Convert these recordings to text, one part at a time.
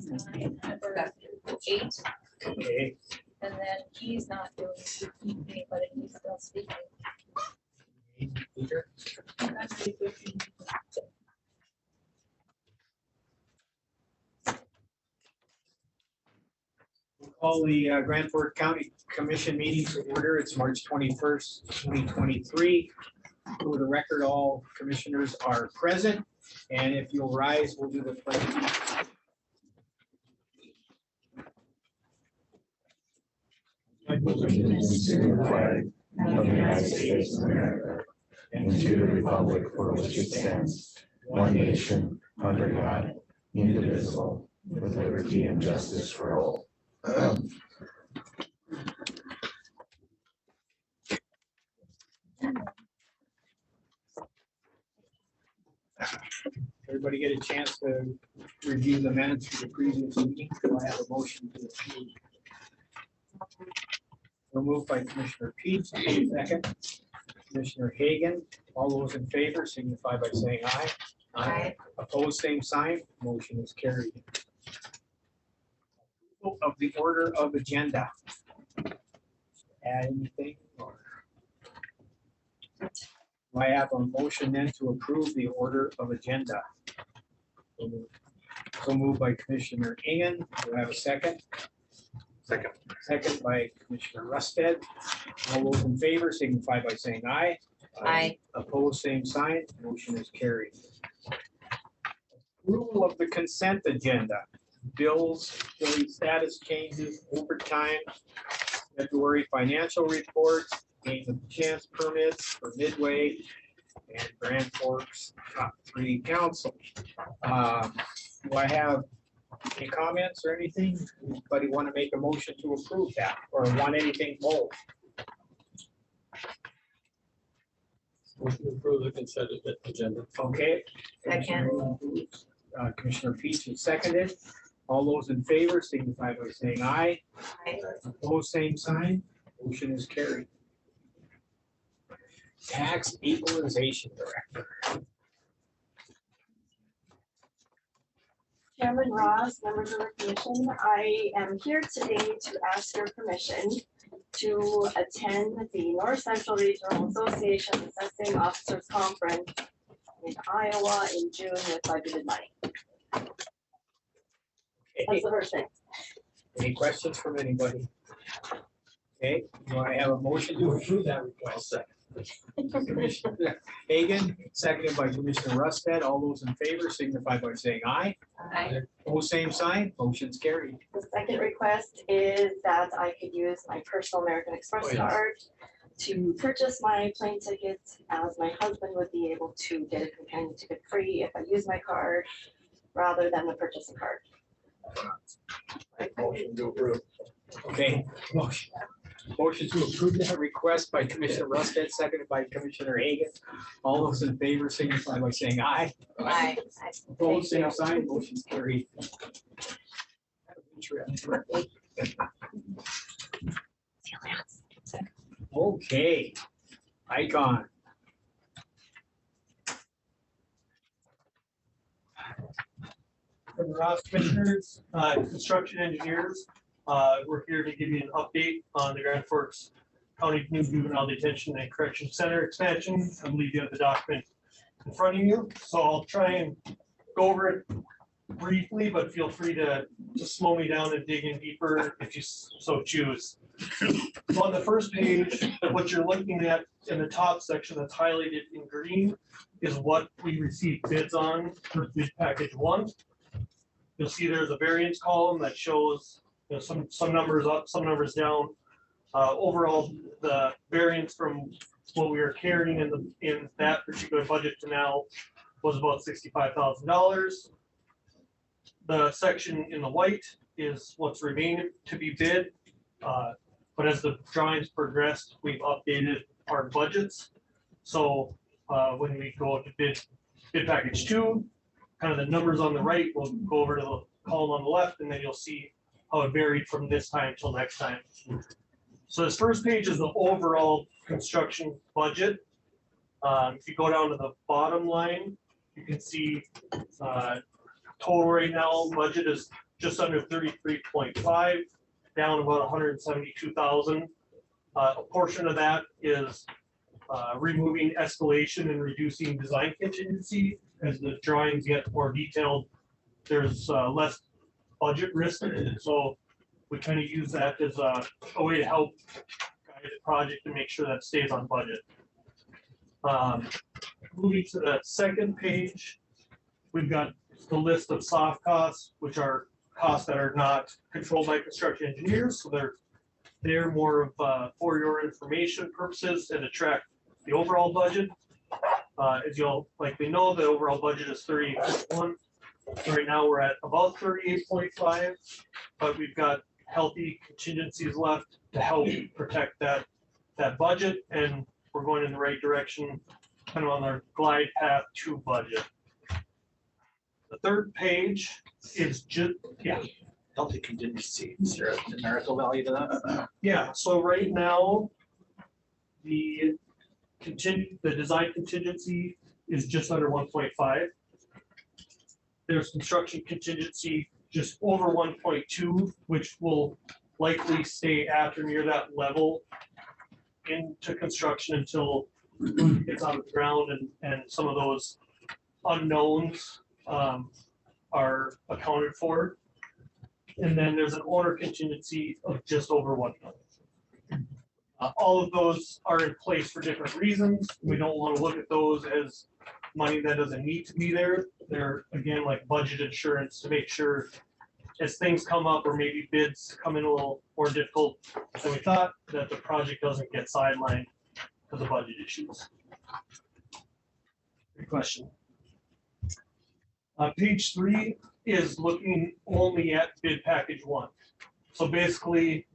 number 8, Okay. and then he's not doing speaking, but he's still speaking. Peter? We'll call the Grand Forks County Commission meeting to order. It's March 21st, 2023. For the record, all commissioners are present, and if you'll rise, we'll do the pledge. Allegiance to the flag of the United States of America and to the republic for which it stands, one nation, under God, indivisible, with liberty and justice for all. Everybody get a chance to review the minutes for the previous meeting? Do I have a motion to approve? Moved by Commissioner Peach, second. Commissioner Hagan, all those in favor signify by saying aye. Aye. Opposed, same sign, motion is carried. Of the order of agenda. Add anything? Or do I have a motion then to approve the order of agenda? So moved by Commissioner Ingen. Do I have a second? Second. Second by Commissioner Rusted. All those in favor signify by saying aye. Aye. Opposed, same sign. Motion is carried. Approval of the consent agenda. Bills, billing status changes, overtime, February financial reports, game of chance permits for Midway and Grand Forks top 3 council. Do I have any comments or anything? Anybody want to make a motion to approve that or want anything bold? Motion to approve the consent agenda. Okay. Second. Commissioner Peach is seconded. All those in favor signify by saying aye. Aye. Opposed, same sign. Motion is carried. Tax Equalization Director. Chairman Ross, members of the commission, I am here today to ask your permission to attend the North Central Regional Association Assessing Officers Conference in Iowa in June with budgeted money. That's the first thing. Any questions from anybody? Okay, do I have a motion to approve that request? Commissioner Hagan, seconded by Commissioner Rusted. All those in favor signify by saying aye. Aye. Opposed, same sign. Motion's carried. The second request is that I could use my personal American Express Oh, yes. card to purchase my plane tickets, as my husband would be able to get a companion ticket free if I use my card rather than the purchase a card. Motion to approve. Okay, motion to approve that request by Commissioner Rusted, seconded by Commissioner Hagan. All those in favor signify by saying aye. Aye. Opposed, same sign. Motion's carried. Okay, Icon. From the Ross Commissioners, construction engineers, we're here to give you an update on the Grand Forks County New Juvenile Detention and Correction Center expansion. I believe you have the document in front of you, so I'll try and go over it briefly, but feel free to slow me down and dig in deeper if you so choose. So on the first page, what you're looking at in the top section that's highlighted in green is what we received bids on for bid package 1. You'll see there's a variance column that shows, you know, some numbers up, some numbers down. Overall, the variance from what we were carrying in that particular budget to now was about $65,000. The section in the white is what's remaining to be bid. But as the drawings progressed, we've updated our budgets. So when we go to bid package 2, kind of the numbers on the right, we'll go over to the column on the left, and then you'll see how it varied from this time till next time. So this first page is the overall construction budget. If you go down to the bottom line, you can see total right now budget is just under 33.5, down about 172,000. A portion of that is removing escalation and reducing design contingency. As the drawings get more detailed, there's less budget risk, so we kind of use that as a way to help guide the project and make sure that stays on budget. Moving to the second page, we've got the list of soft costs, which are costs that are not controlled by construction engineers, so they're more of for your information purposes and to track the overall budget. As you'll likely know, the overall budget is 38.1. Right now, we're at about 38.5, but we've got healthy contingencies left to help protect that budget, and we're going in the right direction, kind of on our glide path to budget. The third page is just, yeah. Healthy contingency, is there a numerical value to that? Yeah, so right now, the design contingency is just under 1.5. There's construction contingency just over 1.2, which will likely stay at or near that level into construction until it gets out of the ground and some of those unknowns are accounted for. And then there's an owner contingency of just over 1 million. All of those are in place for different reasons. We don't want to look at those as money that doesn't need to be there. They're, again, like budget insurance to make sure as things come up or maybe bids come in a little more difficult than we thought, that the project doesn't get sidelined because of budget issues. Good question. Page 3 is looking only at bid package 1. So basically,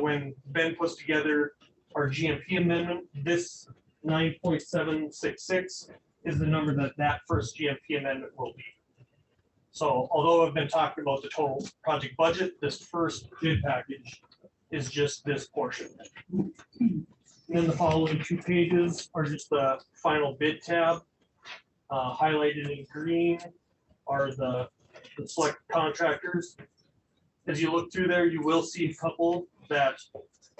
when Ben puts together our GMP amendment, this 9.766 is the number that first GMP amendment will be. So although I've been talking about the total project budget, this first bid package is just this portion. And then the following 2 pages are just the final bid tab. Highlighted in green are the select contractors. As you look through there, you will see a couple that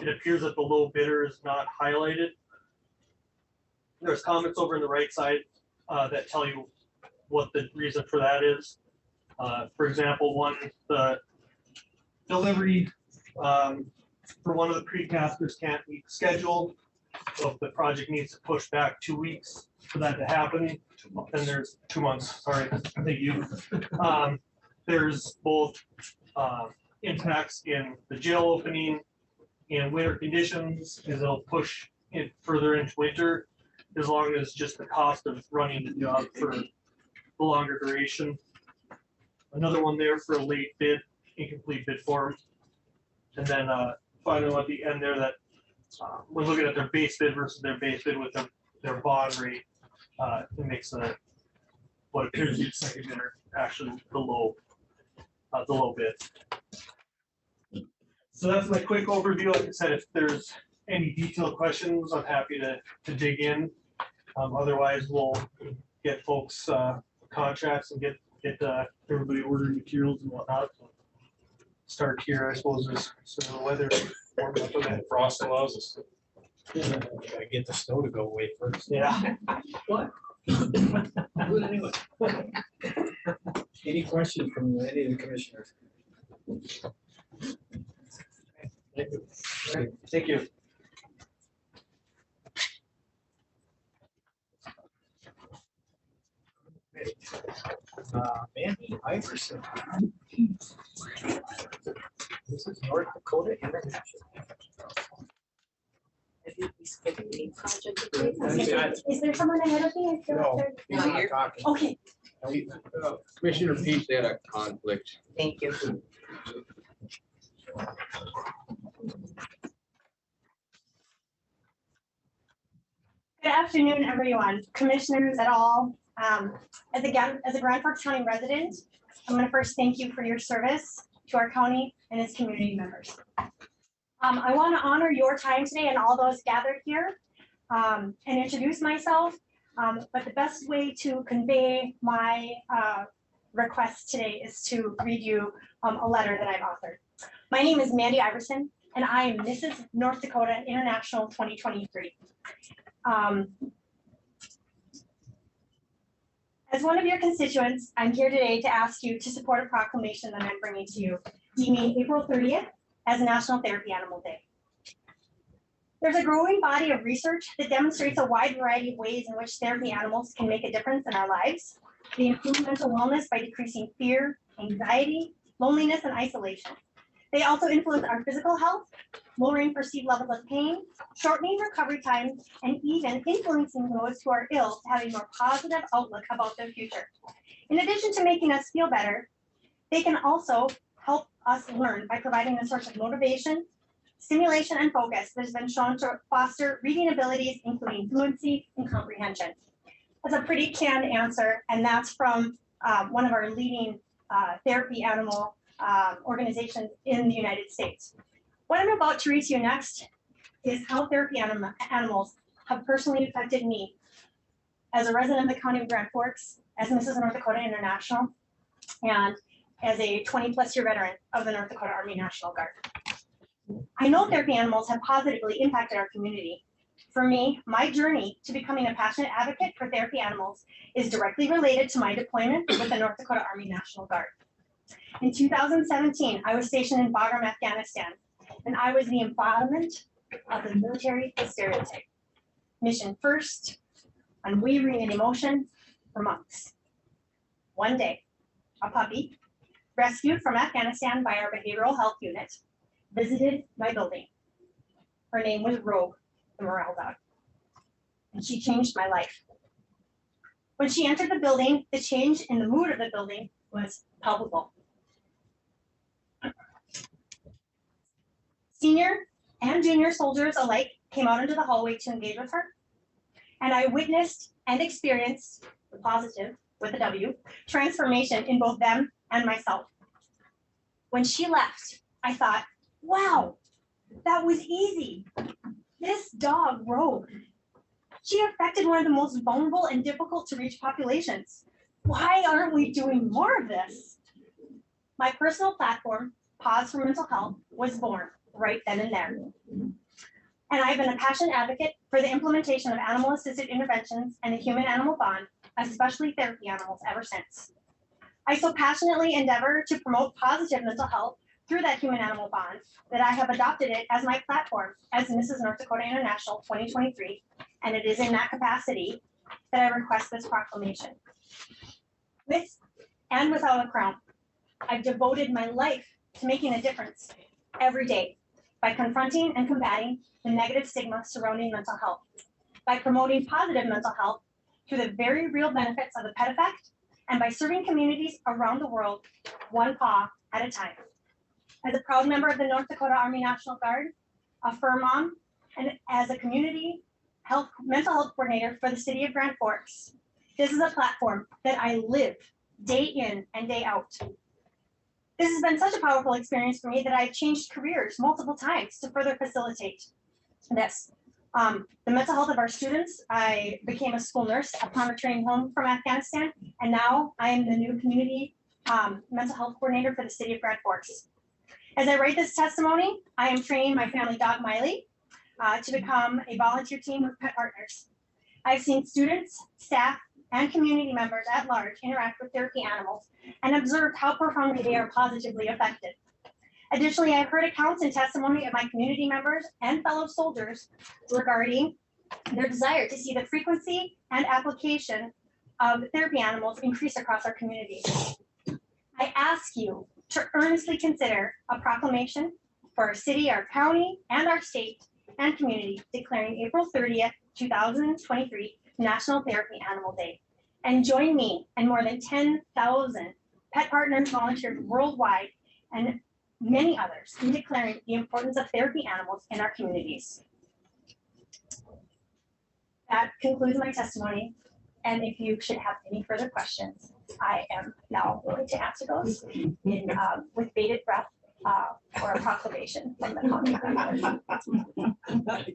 it appears that the low bidder is not highlighted. There's comments over on the right side that tell you what the reason for that is. For example, the delivery for one of the precasters can't meet the schedule. So if the project needs to push back 2 weeks for that to happen, then there's 2 months, sorry, thank you. There's both impacts in the jail opening and winter conditions, as they'll push it further into winter, as long as just the cost of running the job for the longer duration. Another one there for a late bid, incomplete bid form. And then finally at the end there that we're looking at their base bid versus their base bid with their bond rate. It makes what appears to be the second bidder actually the low bid. So that's my quick overview. Like I said, if there's any detailed questions, I'm happy to dig in. Otherwise, we'll get folks contracts and get everybody ordering materials and whatnot. Start here, I suppose, as some of the weather warms up a bit. Frost allows us. Gotta get the snow to go away first. Yeah. What? Do it anyway. Any questions from any of the commissioners? Thank you. Great, thank you. Mandy Iverson. This is North Dakota International. Is there someone ahead of me? I feel No, like he's not talking. Okay, Commissioner Peach had a conflict. thank you. Good afternoon, everyone, commissioners at all. As a Grand Forks County resident, I'm going to first thank you for your service to our county and its community members. I want to honor your time today and all those gathered here and introduce myself. But the best way to convey my request today is to read you a letter that I've authored. My name is Mandy Iverson, and I am Mrs. North Dakota International 2023. As one of your constituents, I'm here today to ask you to support a proclamation that I'm bringing to you, deeming April 30th as National Therapy Animal Day. There's a growing body of research that demonstrates a wide variety of ways in which therapy animals can make a difference in our lives. They improve mental wellness by decreasing fear, anxiety, loneliness, and isolation. They also influence our physical health, lowering perceived levels of pain, shortening recovery time, and even influencing those who are ill to have a more positive outlook about their future. In addition to making us feel better, they can also help us learn by providing a source of motivation, stimulation, and focus that has been shown to foster reading abilities, including fluency and comprehension. That's a pretty canned answer, and that's from one of our leading therapy animal organizations in the United States. What I'm about to read to you next is how therapy animals have personally affected me as a resident of the County of Grand Forks, as Mrs. North Dakota International, and as a 20+ year veteran of the North Dakota Army National Guard. I know therapy animals have positively impacted our community. For me, my journey to becoming a passionate advocate for therapy animals is directly related to my deployment with the North Dakota Army National Guard. In 2017, I was stationed in Bagram, Afghanistan, and I was the embodiment of the military stereotype. Mission first, unwavering in emotion for months. One day, a puppy, rescued from Afghanistan by our behavioral health unit, visited my building. Her name was Rogue, the morale dog, and she changed my life. When she entered the building, the change in the mood of the building was palpable. Senior and junior soldiers alike came out into the hallway to engage with her, and I witnessed and experienced the positive, with a W, transformation in both them and myself. When she left, I thought, wow, that was easy. This dog, Rogue, she affected one of the most vulnerable and difficult to reach populations. Why aren't we doing more of this? My personal platform, Pause for Mental Health, was born right then and there. And I've been a passionate advocate for the implementation of animal-assisted interventions and the human-animal bond, especially therapy animals, ever since. I so passionately endeavor to promote positive mental health through that human-animal bond that I have adopted it as my platform as Mrs. North Dakota International 2023, and it is in that capacity that I request this proclamation. With and without a crown, I've devoted my life to making a difference every day by confronting and combating the negative stigma surrounding mental health, by promoting positive mental health through the very real benefits of the pet effect, and by serving communities around the world one paw at a time. As a proud member of the North Dakota Army National Guard, a fur mom, and as a community mental health coordinator for the city of Grand Forks, this is a platform that I live day in and day out. This has been such a powerful experience for me that I've changed careers multiple times to further facilitate this. The mental health of our students, I became a school nurse upon returning home from Afghanistan, and now I am the new community mental health coordinator for the city of Grand Forks. As I write this testimony, I am training my family dog, Miley, to become a volunteer team with Pet Partners. I've seen students, staff, and community members at large interact with therapy animals and observed how profoundly they are positively affected. Additionally, I've heard accounts and testimony of my community members and fellow soldiers regarding their desire to see the frequency and application of therapy animals increase across our community. I ask you to earnestly consider a proclamation for our city, our county, and our state and community declaring April 30th, 2023 National Therapy Animal Day. And join me and more than 10,000 Pet Partners volunteers worldwide and many others in declaring the importance of therapy animals in our communities. That concludes my testimony. And if you should have any further questions, I am now willing to answer those with bated breath for a proclamation from the county.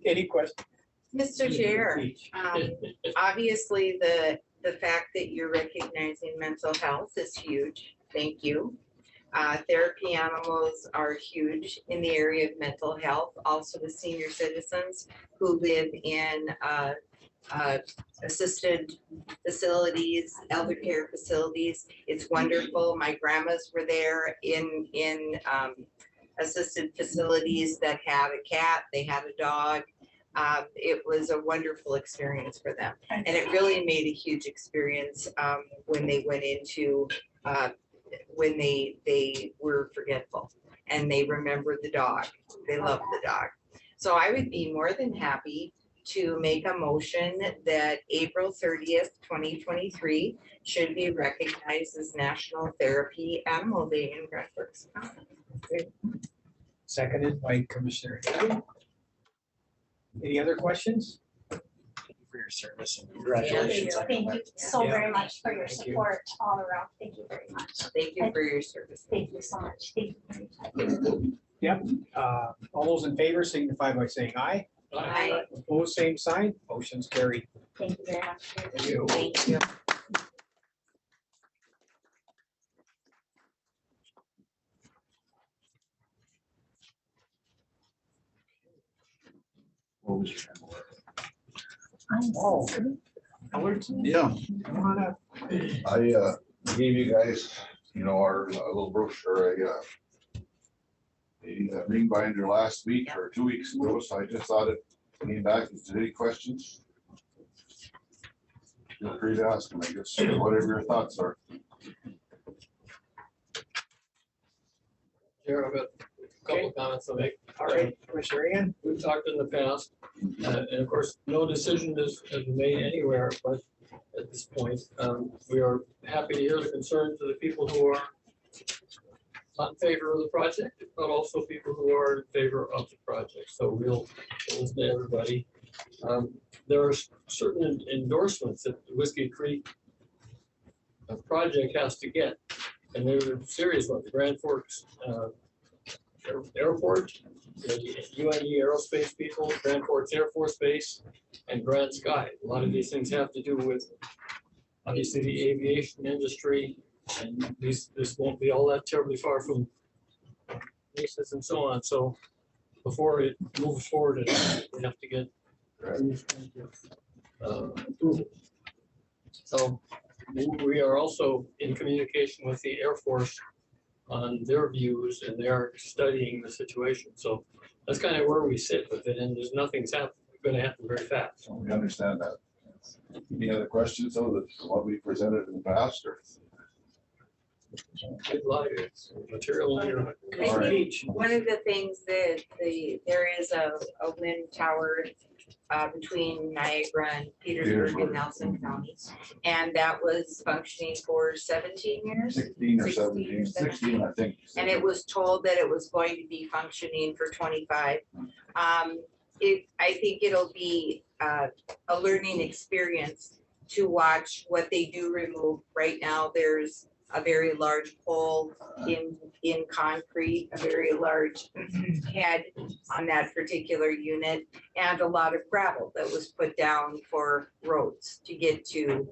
Any questions? Mr. Chair, obviously the the fact that you're recognizing mental health is huge. Thank you. Therapy animals are huge in the area of mental health, also with senior citizens who live in assisted facilities, elder care facilities. It's wonderful. My grandmas were there in assisted facilities that had a cat, they had a dog. It was a wonderful experience for them. And it really made a huge experience when they went into, when they were forgetful and they remembered the dog. They loved the dog. So I would be more than happy to make a motion that April 30th, 2023 should be recognized as National Therapy Animal Day in Grand Forks County. Seconded by Commissioner Hayden. Any other questions? Thank you for your service and congratulations on your Thank you win. so Yeah. very much for your Thank you. support all around. Thank you very much. Thank you for your service. Thank you so much. Thank you. All those in favor signify by saying aye. Aye. Opposed, same sign. Motion's carried. Thank you very much. Thank you. Thank you. Oh, Howard, Yeah, come on up. I gave you guys, our little brochure, a ring binder last week or 2 weeks ago, so I just thought it came back. Is there any questions? Feel free to ask them, I guess, whatever your thoughts are. Chair, I've got a couple of comments to make. All right, Commissioner Ian. We've talked in the past, and of course, no decision has been made anywhere, but at this point, we are happy to hear the concerns of the people who are not in favor of the project, but also people who are in favor of the project. So we'll listen to everybody. There are certain endorsements that the Whiskey Creek project has to get, and they're serious ones. The Grand Forks Airport, the UNE Aerospace people, Grand Forks Air Force Base, and Grand Sky. A lot of these things have to do with, obviously, the aviation industry, and this won't be all that terribly far from bases and so on. So before it moves forward, we have to get approval. So we are also in communication with the Air Force on their views, and they're studying the situation. So that's kind of where we sit with it, and there's nothing's going to happen very fast. So we understand that. Any other questions, though, that what we presented in the past, or? Good luck. It's material in your I think one of the things that there is a wind tower between Niagara and Petersburg and Nelson counties. And that was functioning for 17 years. 16 or 17, 16, I think. And it was told that it was going to be functioning for 25. I think it'll be a learning experience to watch what they do remove. Right now, there's a very large pole in concrete, a very large head on that particular unit, and a lot of gravel that was put down for roads to get to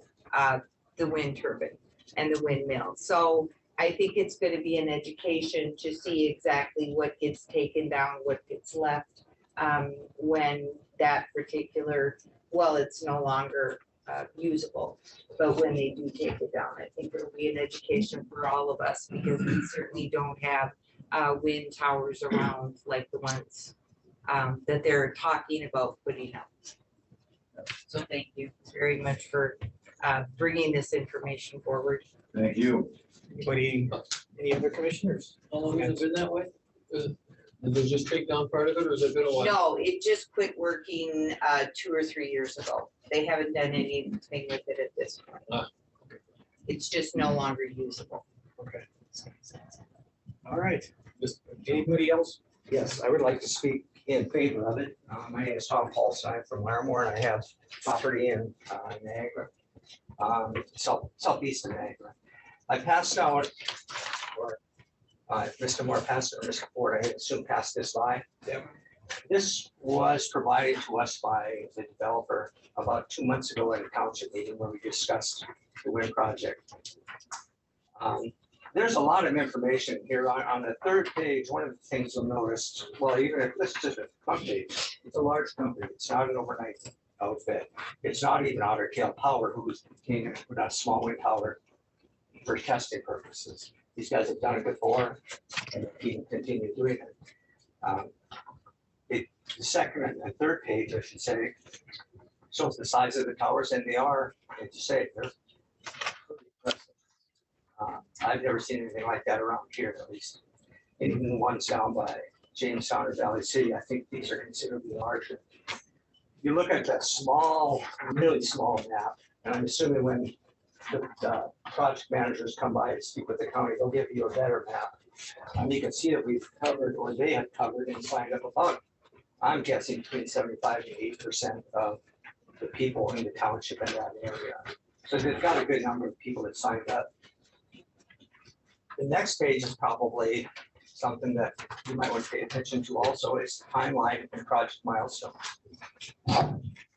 the wind turbine and the windmill. So I think it's going to be an education to see exactly what gets taken down, what gets left when that particular, well, it's no longer usable, but when they do take it down, I think it'll be an education for all of us, because we certainly don't have wind towers around like the ones that they're talking about putting up. So thank you very much for bringing this information forward. Thank you. Anybody, any other commissioners? How long has it been that way? Did they just take down part of it, or has it been a while? No, it just quit working 2 or 3 years ago. They haven't done anything with it at this point. Okay. It's just no longer usable. Okay. All right. Anybody else? Yes, I would like to speak in favor of it. My name is Tom Paulstein from Larimore, and I have property in Niagara, southeast of Niagara. I passed out, or Mr. Moore passed, or Mr. Ford, I assume passed this by. This was provided to us by the developer about 2 months ago at a township meeting where we discussed the wind project. There's a lot of information here on the third page. One of the things you'll notice, well, even if this is just a front page, it's a large company. It's not an overnight outfit. It's not even Otter Tail Power, who's put out small wind power for testing purposes. These guys have done it before and can continue doing it. The second and third page, I should say, shows the size of the towers, and they are, as you say, they're pretty impressive. I've never seen anything like that around here, at least. And even the ones down by Jamestown or Valley City, I think these are considerably larger. You look at that small, really small map, and I'm assuming when the project managers come by to speak with the county, they'll give you a better map. You can see that we've covered, or they have covered and signed up about, I'm guessing between 75 and 80% of the people in the township in that area. So they've got a good number of people that signed up. The next page is probably something that you might want to pay attention to also, is timeline and project milestone.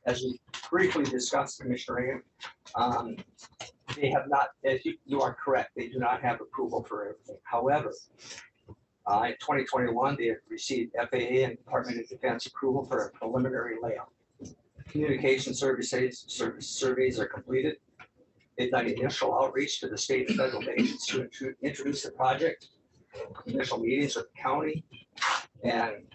As we briefly discussed, Commissioner Reagan, they have not, if you are correct, they do not have approval for everything. However, in 2021, they have received FAA and Department of Defense approval for a preliminary layout. Communication surveys are completed. They've done initial outreach to the state and federal agencies to introduce the project. Initial meetings with the county and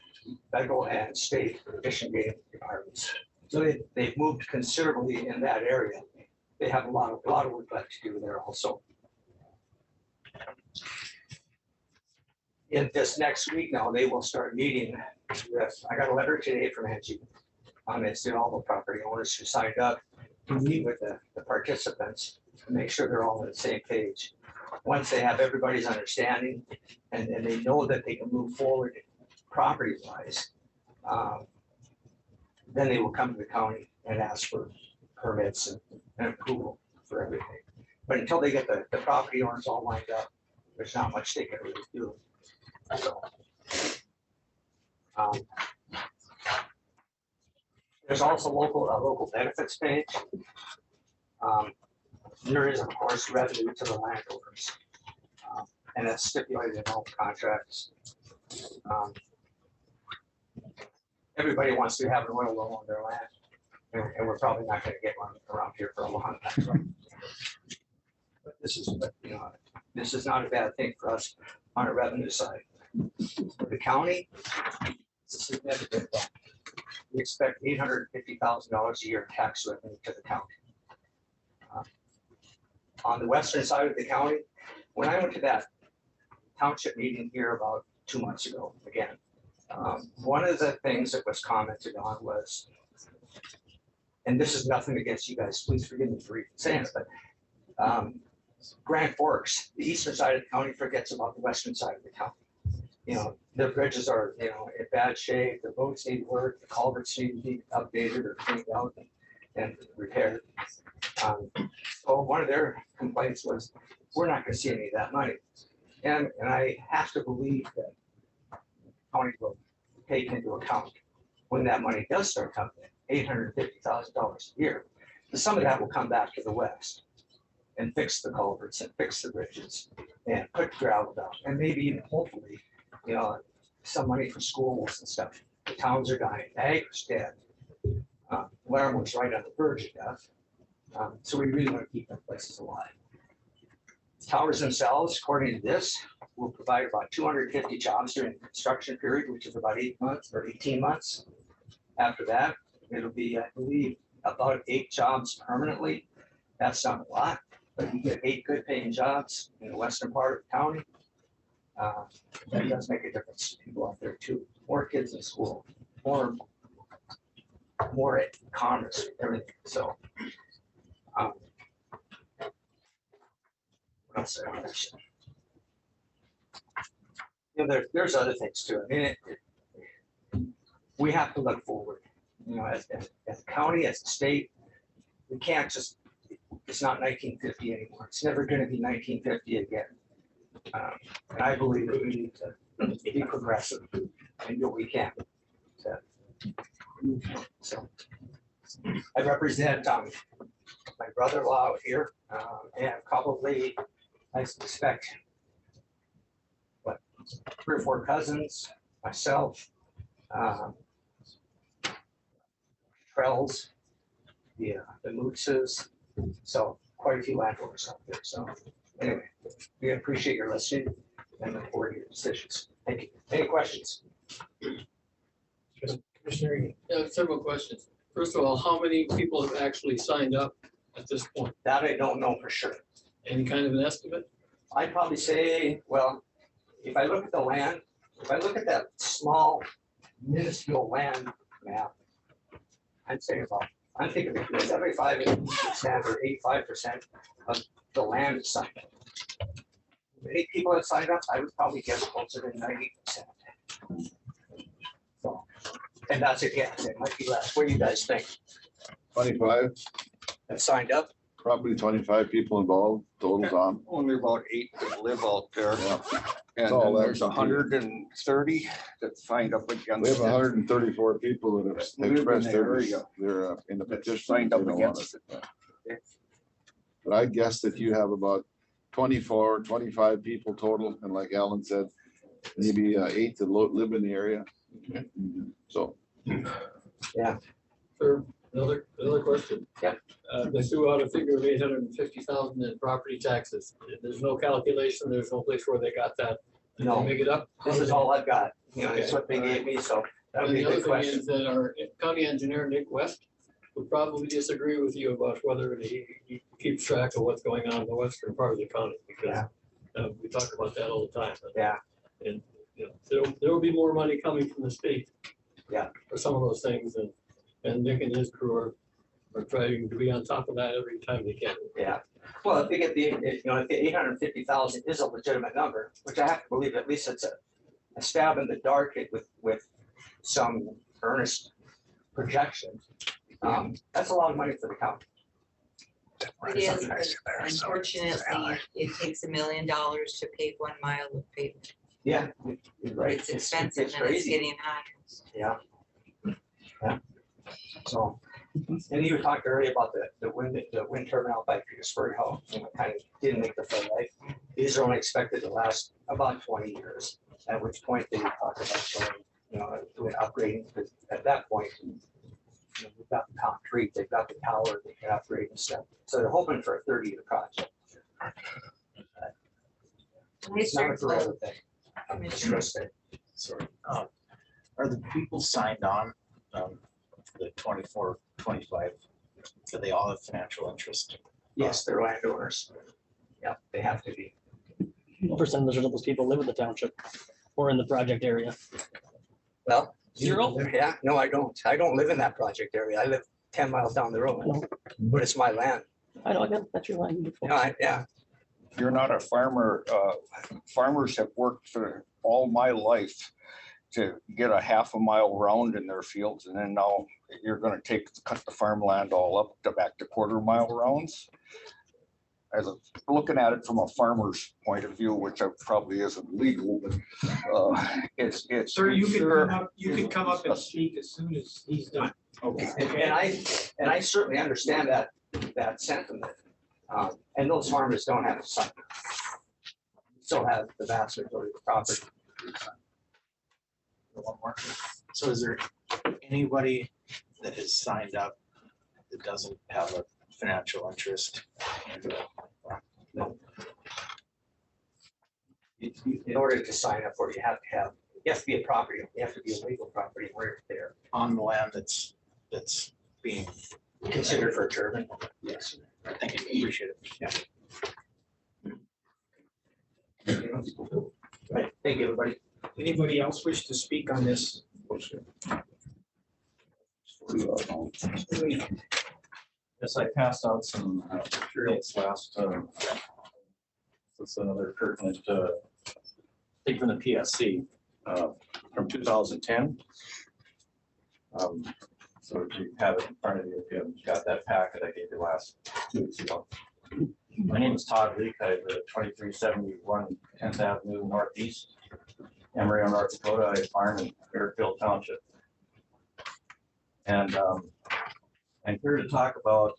federal and state fish and game departments. So they've moved considerably in that area. They have a lot of work left to do there also. In this next week now, they will start meeting with, I got a letter today from Angie. It's in all the property owners who signed up to meet with the participants to make sure they're all on the same page. Once they have everybody's understanding and they know that they can move forward property wise, then they will come to the county and ask for permits and approval for everything. But until they get the property owners all lined up, there's not much they can really do. So, there's also a local benefits page. There is, of course, revenue to the landowners, and that's stipulated in all contracts. Everybody wants to have an oil well on their land, and we're probably not going to get one around here for a long time. But this is not a bad thing for us on a revenue side. For the county, it's a significant bump. We expect $850,000 a year in tax revenue to the county. On the western side of the county, when I went to that township meeting here about 2 months ago, again, one of the things that was commented on was, and this is nothing against you guys, please forgive me for even saying it, but Grand Forks, the eastern side of the county forgets about the western side of the county. You know, their bridges are, in bad shape, the boats need work, the culverts need to be updated or cleaned out and repaired. So one of their complaints was, we're not gonna see any of that money. And I have to believe that county will take into account when that money does start coming in, $850,000 a year. But some of that will come back to the west and fix the culverts and fix the bridges and put gravel down and maybe even hopefully, some money for schools and stuff. The towns are dying, Niagara's dead. Larimer's right on the verge of death. So we really want to keep them places alive. Towers themselves, according to this, will provide about 250 jobs during the construction period, which is about 8 months or 18 months. After that, it'll be, I believe, about 8 jobs permanently. That's not a lot, but you get 8 good paying jobs in the western part of the county. That does make a difference to people out there too. More kids in school, more commerce, everything. So, what else I want to say? There's other things too. I mean, we have to look forward. As a county, as a state, we can't just. It's not 1950 anymore. It's never going to be 1950 again. And I believe that we need to be progressive and do what we can. So I represent my brother-in-law out here, and probably, I suspect, what, 3 or 4 cousins, myself, Trells, the Mootses, so quite a few landowners out there. So anyway, we appreciate your listening and look forward to your decisions. Thank you. Any questions? Commissioner, several questions. First of all, how many people have actually signed up at this point? That I don't know for sure. Any kind of an estimate? I'd probably say, well, if I look at the land, if I look at that small minuscule land map, I'd say I'm thinking between 75% or 85% of the land is signed up. If 8 people have signed up, I would probably guess closer to 90%. So, and that's a guess, it might be less. What do you guys think? 25, Have signed up? probably 25 people involved, total, Tom. Only about 8 that live out there. Yeah. And all then that there's computer. 130 that signed up against. We have it. 134 people that have Live in expressed the their, area. their in the That petition. signed up they don't want against it. But I guess that you have about 24, 25 people total, and like Alan said, maybe 8 that live in the area. So. Sure. Another question. Yeah. They threw out a figure of 850,000 in property taxes. There's no calculation, there's no place where they got that. Did No. they make it up? This is all I've got. You know, it's what they gave me, so that would And be the a other good thing question. is that our county engineer, Nick West, would probably disagree with you about whether he keeps track of what's going on in the western part of the county, because we talk about that all the time. Yeah. And, you know, there will be more money coming from the state. Yeah. For some of those things, and Nick and his crew are trying to be on top of that every time they can. Yeah, well, if they get if the 850,000 is a legitimate number, which I have to believe, at least it's a stab in the dark with some earnest projection. That's a lot of money for the county. It is, but unfortunately, it takes $1 million to pave 1 mile of pavement. Yeah, you're right. It's expensive and it's crazy. getting higher. Yeah. So, and you talked earlier about the wind turbine out by Petersburg, how kind of didn't make the full life. These are only expected to last about 20 years, at which point they talk about going, doing upgrading, because at that point, we've got the concrete, they've got the tower, they can upgrade and stuff. So they're hoping for a 30-year project. It's not a forever thing. Interesting. Sorry. Are the people signed on, the 24, 25, do they all have financial interest? Yes, they're landowners. Yeah, they have to be. What percentage of those people live in the township or in the project area? Well. 0? Yeah, no, I don't. I don't live in that project area. I live 10 miles down the road, but it's my land. I know, again, that's your line. Yeah. You're not a farmer. Farmers have worked for all my life to get a half a mile round in their fields, and then now you're going to cut the farmland all up to back to quarter-mile rounds. Looking at it from a farmer's point of view, which probably isn't legal, but it's. Sir, you can come up and speak as soon as he's done. Okay. And I certainly understand that sentiment. And those farmers don't have to sign. Still have the vast majority of the property. One more. So is there anybody that has signed up that doesn't have a financial interest? No. In order to sign up for it, you have to be a property, you have to be a legal property where it's there. On the land that's being Considered for a turbine. Yes. Thank you, appreciate it. Yeah. Right, thank you, everybody. Anybody else wish to speak on this? Yes, I passed out some materials last, that's another pertinent, thing from the PSC, from 2010. So you have it in front of you, if you haven't got that packet I gave you last 2 weeks ago. My name is Todd Leak, I live at 2371 10th Avenue Northeast, Amarillo, North Dakota. I farm in Fairfield Township. And I'm here to talk about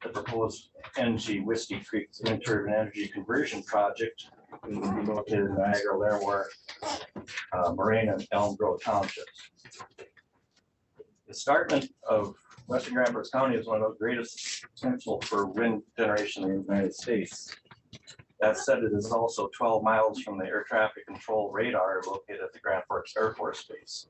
the proposed NG Whiskey Creek Wind Turbine Energy Conversion Project located in Niagara, Larimore, Moraine, and Elm Grove Townships. The escarpment of Western Grand Forks County is one of the greatest potential for wind generation in the United States. That said, it is also 12 miles from the air traffic control radar located at the Grand Forks Air Force Base.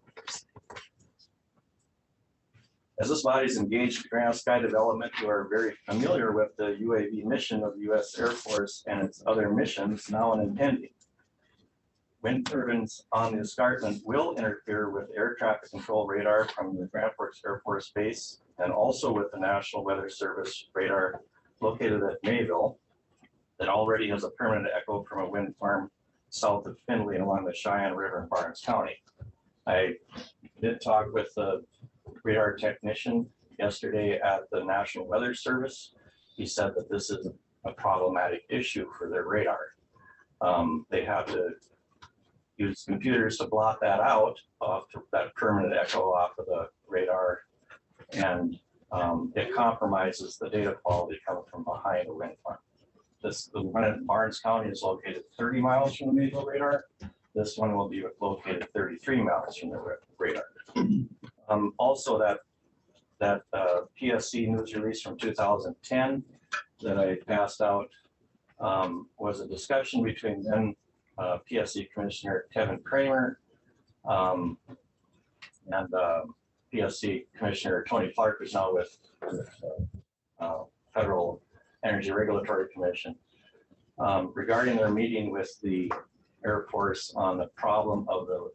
As this body is engaged in ground sky development, you are very familiar with the UAV mission of the U.S. Air Force and its other missions now and impending. Wind turbines on the escarpment will interfere with air traffic control radar from the Grand Forks Air Force Base and also with the National Weather Service radar located at Mayville that already has a permanent echo from a wind farm south of Findlay along the Cheyenne River in Barnes County. I did talk with the radar technician yesterday at the National Weather Service. He said that this is a problematic issue for their radar. They have to use computers to blot that out, that permanent echo off of the radar, and it compromises the data quality coming from behind the wind farm. The one in Barnes County is located 30 miles from the Mayville radar. This one will be located 33 miles from the radar. Also, that PSC news release from 2010 that I passed out was a discussion between then PSC Commissioner Kevin Kramer and PSC Commissioner Tony Clark, who's now with Federal Energy Regulatory Commission, regarding their meeting with the Air Force on the problem of the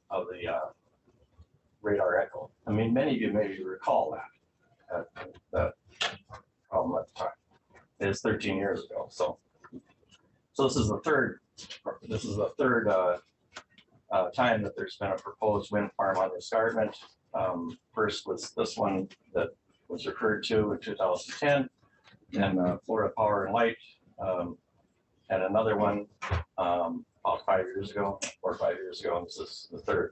radar echo. I mean, many of you maybe recall that problem at the time. It's 13 years ago. So this is the third time that there's been a proposed wind farm on the escarpment. First was this one that was referred to in 2010, and Florida Power and Light, and another one about 5 years ago, 4 or 5 years ago, and this is the third.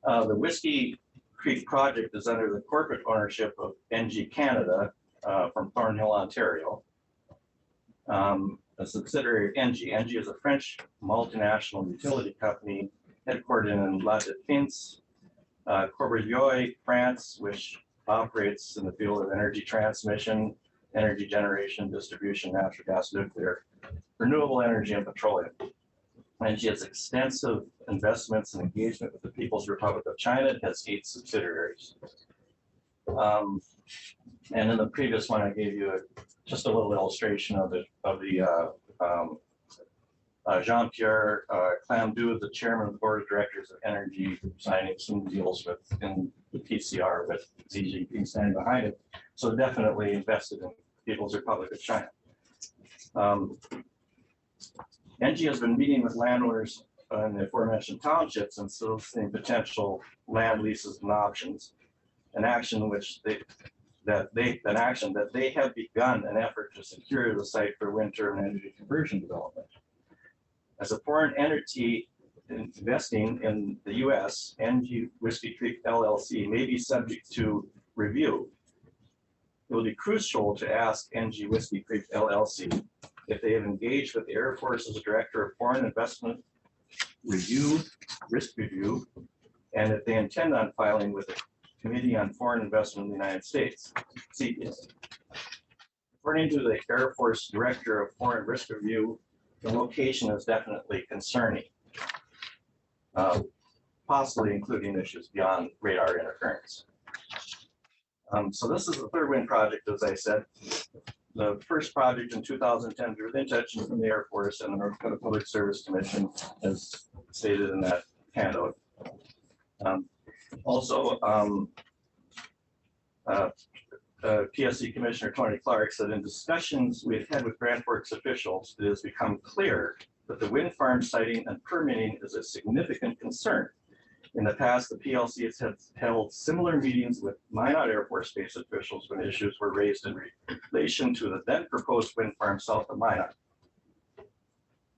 The Whiskey Creek project is under the corporate ownership of NG Canada from Thornhill, Ontario. A subsidiary of NG. NG is a French multinational utility company headquartered in La Défense, Courbevoie, France, which operates in the field of energy transmission, energy generation, distribution, natural gas, nuclear, renewable energy, and petroleum. And she has extensive investments and engagement with the People's Republic of China. It has 8 subsidiaries. And in the previous one, I gave you just a little illustration of the Jean-Pierre Clamdou, the chairman of the board of directors of Energy, signing some deals with in the PCR with Xi Jinping standing behind it. So definitely invested in People's Republic of China. NG has been meeting with landowners in the aforementioned townships and soliciting potential land leases and options, an action that they have begun an effort to secure the site for wind turbine energy conversion development. As a foreign entity investing in the U.S., NG Whiskey Creek LLC may be subject to review. It will be crucial to ask NG Whiskey Creek LLC if they have engaged with the Air Force's Director of Foreign Investment Risk Review, and if they intend on filing with the Committee on Foreign Investment in the United States, CFIUS. According to the Air Force Director of Foreign Risk Review, the location is definitely concerning, possibly including issues beyond radar interference. So this is the third wind project, as I said. The first project in 2010 drew the attention from the Air Force and the North Dakota Public Service Commission, as stated in that handout. PSC Commissioner Tony Clark said, in discussions we've had with Grand Forks officials, it has become clear that the wind farm siting and permitting is a significant concern. In the past, the PLC has held similar meetings with Minot Air Force Base officials when issues were raised in relation to the then proposed wind farm south of Minot.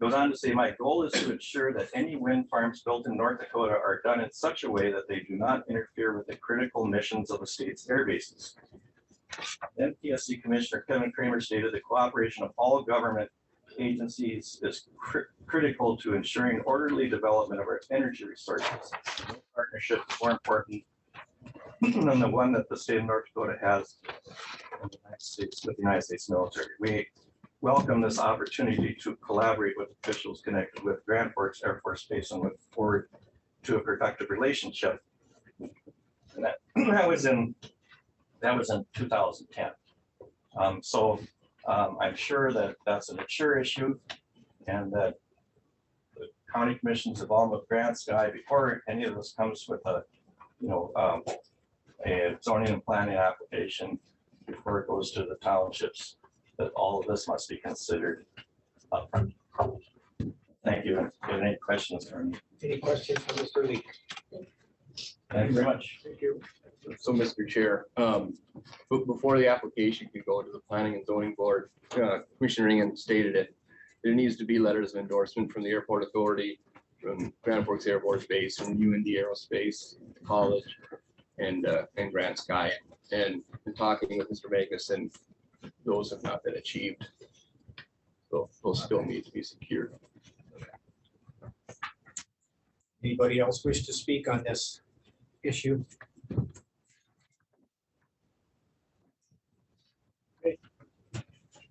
Goes on to say, my goal is to ensure that any wind farms built in North Dakota are done in such a way that they do not interfere with the critical missions of the state's air bases. Then PSC Commissioner Kevin Kramer stated the cooperation of all government agencies is critical to ensuring orderly development of our energy resources. No partnership is more important than the one that the state of North Dakota has in the United States, with the United States military. We welcome this opportunity to collaborate with officials connected with Grand Forks Air Force Base and look forward to a productive relationship. And that was in 2010. I'm sure that that's a mature issue and that the county commission's involvement with Grand Sky before any of this comes with a zoning and planning application, before it goes to the townships, that all of this must be considered upfront. Thank you. If you have any questions for me? Any questions for Mr. Lee? Thank you very much. Thank you. So, Mr. Chair, before the application can go to the Planning and Zoning Board, Commissioner Ingen stated it. There needs to be letters of endorsement from the Airport Authority, from Grand Forks Air Force Base, from UND Aerospace College, and Grand Sky. And in talking with Mr. Magnuson, those have not been achieved. So those still need to be secured. Anybody else wish to speak on this issue?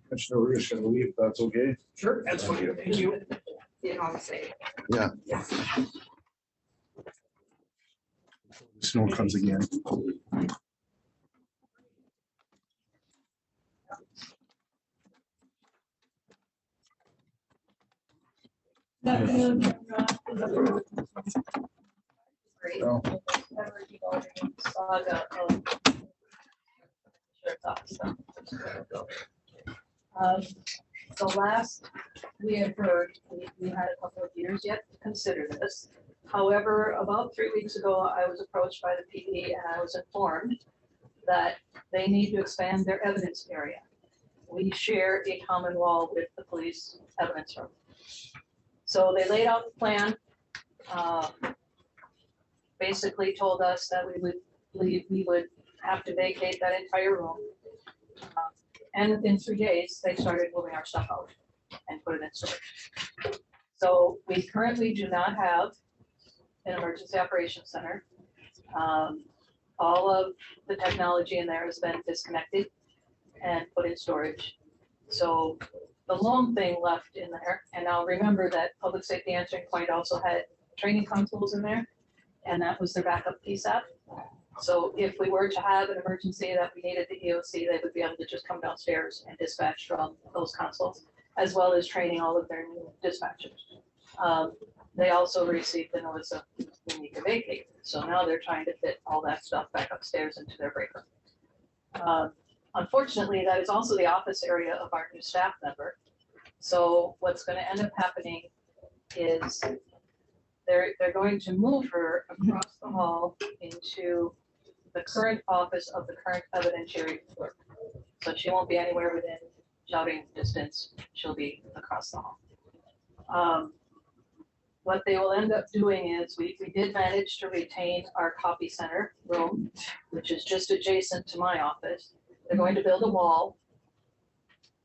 Commissioner, we're just gonna leave, if that's okay. Sure, that's fine. Thank you. You know, say. Yeah. Snow comes again. Great. Oh. Never evolving saga of sheriff's office stuff. The last we have heard, we had a couple of years yet to consider this. However, about 3 weeks ago, I was approached by the PD and I was informed that they need to expand their evidence area. We share a common wall with the police evidence room. So they laid out the plan, basically told us that we would have to vacate that entire room. And within 3 days, they started moving our stuff out and put it in storage. So we currently do not have an emergency operations center. All of the technology in there has been disconnected and put in storage. So the lone thing left in there, and now remember that Public Safety Answering Point also had training consoles in there, and that was their backup PSAP. So if we were to have an emergency that we needed the EOC, they would be able to just come downstairs and dispatch from those consoles, as well as training all of their new dispatchers. They also received the notice of we need to vacate. So now they're trying to fit all that stuff back upstairs into their break room. Unfortunately, that is also the office area of our new staff member. So what's going to end up happening is they're going to move her across the hall into the current office of the current evidentiary clerk. So she won't be anywhere within shouting distance. She'll be across the hall. What they will end up doing is we did manage to retain our copy center room, which is just adjacent to my office. They're going to build a wall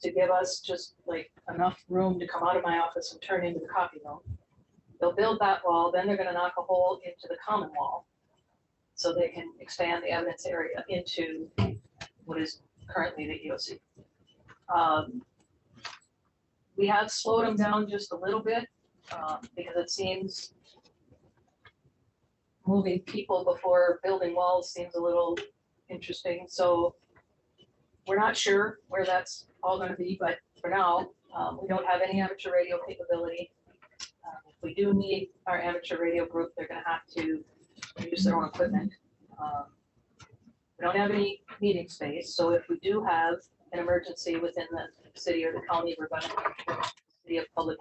to give us just like enough room to come out of my office and turn into the copy room. They'll build that wall, then they're going to knock a hole into the common wall so they can expand the evidence area into what is currently the EOC. We have slowed them down just a little bit because it seems moving people before building walls seems a little interesting. So we're not sure where that's all going to be, but for now, we don't have any amateur radio capability. If we do need our amateur radio group, they're going to have to use their own equipment. We don't have any meeting space, so if we do have an emergency within the city or the county, we're going to City Public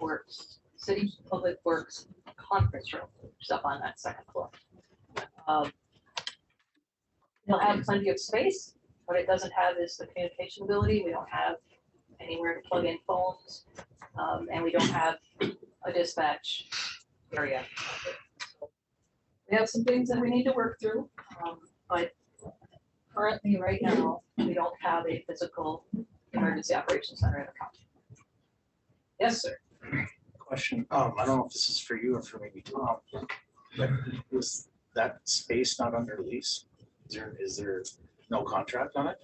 Works conference room, which is up on that second floor. They'll have plenty of space. What it doesn't have is the communication ability. We don't have anywhere to plug in phones. And we don't have a dispatch area. We have some things that we need to work through, but currently, right now, we don't have a physical emergency operations center in the county. Yes, sir. Question, I don't know if this is for you or for maybe Tom, but was that space not under lease? Is there no contract on it?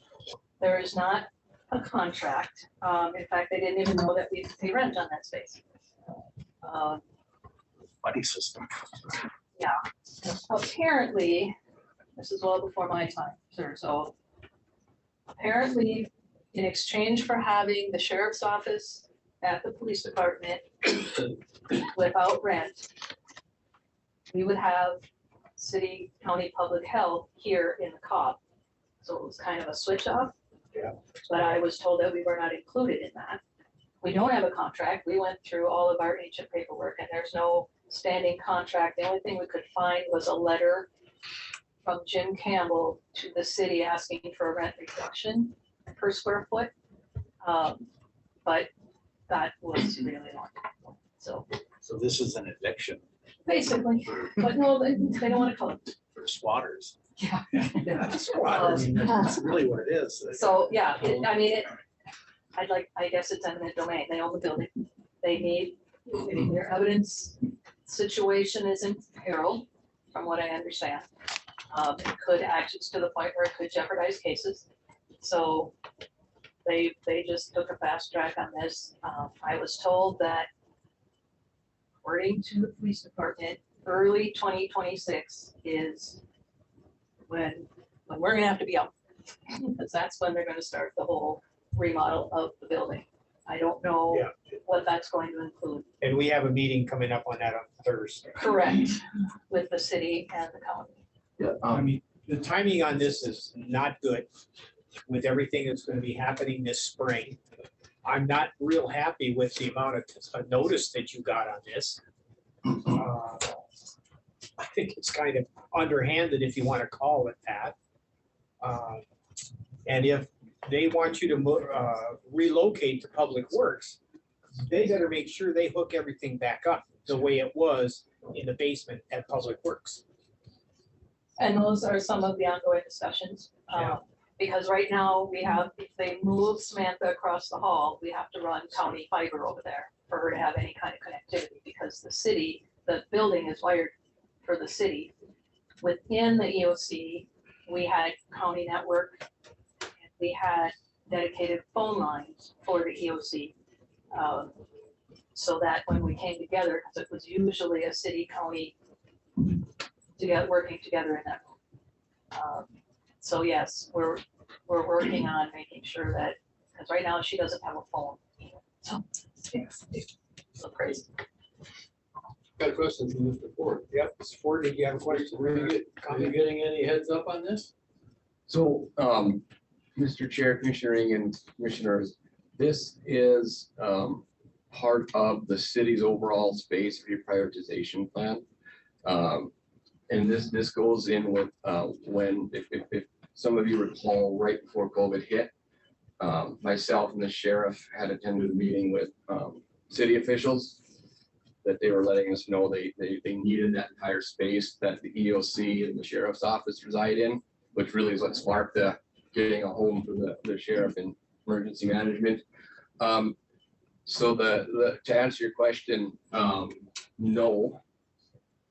There is not a contract. In fact, they didn't even know that we pay rent on that space. Buddy system. Yeah, apparently, this is well before my time, sir, so apparently, in exchange for having the sheriff's office at the police department without rent, we would have city, county public health here in the COP. So it was kind of a switch off. Yeah. But I was told that we were not included in that. We don't have a contract. We went through all of our ancient paperwork and there's no standing contract. The only thing we could find was a letter from Jim Campbell to the city asking for a rent reduction per square foot. But that was really long. So this is an eviction basically, but no, they don't want to call it. for squatters. Yeah. Squatters, that's really what it is. So, yeah, I guess it's eminent domain. They own the building. They need, their evidence situation is in peril, from what I understand. It could actually to the point where it could jeopardize cases. So they just took a fast track on this. I was told that according to the police department, early 2026 is when we're gonna have to be out. Because that's when they're gonna start the whole remodel of the building. I don't know Yeah. what that's going to include. And we have a meeting coming up on that on Thursday. Correct, with the city and the county. Yeah, I mean, the timing on this is not good with everything that's gonna be happening this spring. I'm not real happy with the amount of notice that you got on this. I think it's kind of underhanded, if you want to call it that. And if they want you to relocate to Public Works, they better make sure they hook everything back up the way it was in the basement at Public Works. And those are some of the ongoing discussions. Yeah. Because right now we have, if they move Samantha across the hall, we have to run county fiber over there for her to have any kind of connectivity, because the city, the building is wired for the city. Within the EOC, we had county network, and we had dedicated phone lines for the EOC. So that when we came together, because it was usually a city, county, working together in that. So yes, we're working on making sure that, because right now she doesn't have a phone. So it's so crazy. Got a question from Mr. Ford. Yep, Ford, did you have a question? Are you getting any heads up on this? So, Mr. Chair, Commissioner and Commissioners, this is part of the city's overall space reprioritization plan. And this goes in with when, if some of you recall, right before COVID hit, myself and the sheriff had attended a meeting with city officials that they were letting us know they needed that entire space that the EOC and the sheriff's office reside in, which really is what sparked the getting a home for the sheriff and emergency management. So to answer your question, no.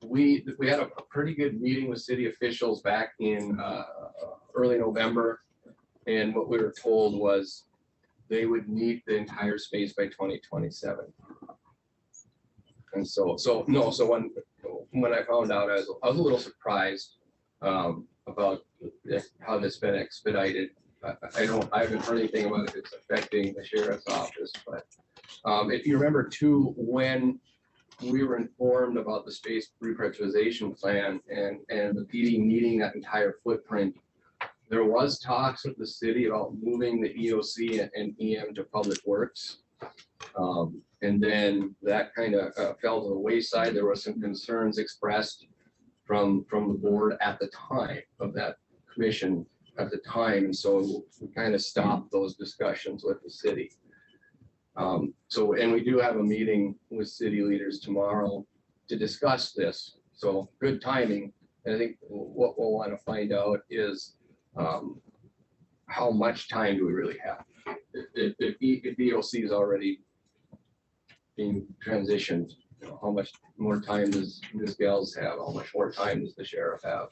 We had a pretty good meeting with city officials back in early November, and what we were told was they would need the entire space by 2027. And so when I found out, I was a little surprised about how this been expedited. I haven't heard anything about if it's affecting the sheriff's office, but if you remember too, when we were informed about the space reprioritization plan and the PD needing that entire footprint, there was talks with the city about moving the EOC and EM to Public Works. And then that kind of fell to the wayside. There were some concerns expressed from the board at the time of that commission at the time. And so we kind of stopped those discussions with the city. So, and we do have a meeting with city leaders tomorrow to discuss this. So good timing. And I think what we'll want to find out is how much time do we really have? If EOC is already being transitioned, you know, how much more time does Ms. Gales have? How much more time does the sheriff have?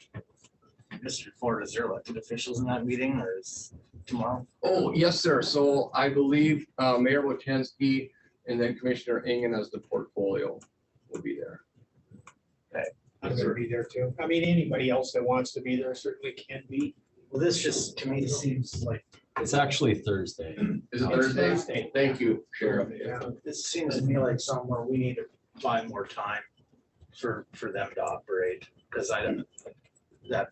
Mr. Ford, is there elected officials in that meeting or is tomorrow? Oh, yes, sir. So I believe Mayor Wojciechowski and then Commissioner Ingen as the portfolio will be there. I'm gonna be there too. I mean, anybody else that wants to be there certainly can be. Well, this just, to me, seems like, It's actually Thursday. Is it It's Thursday? Thursday. Thank you, Sheriff. this seems to me like somewhere we need to buy more time for them to operate, because I don't, that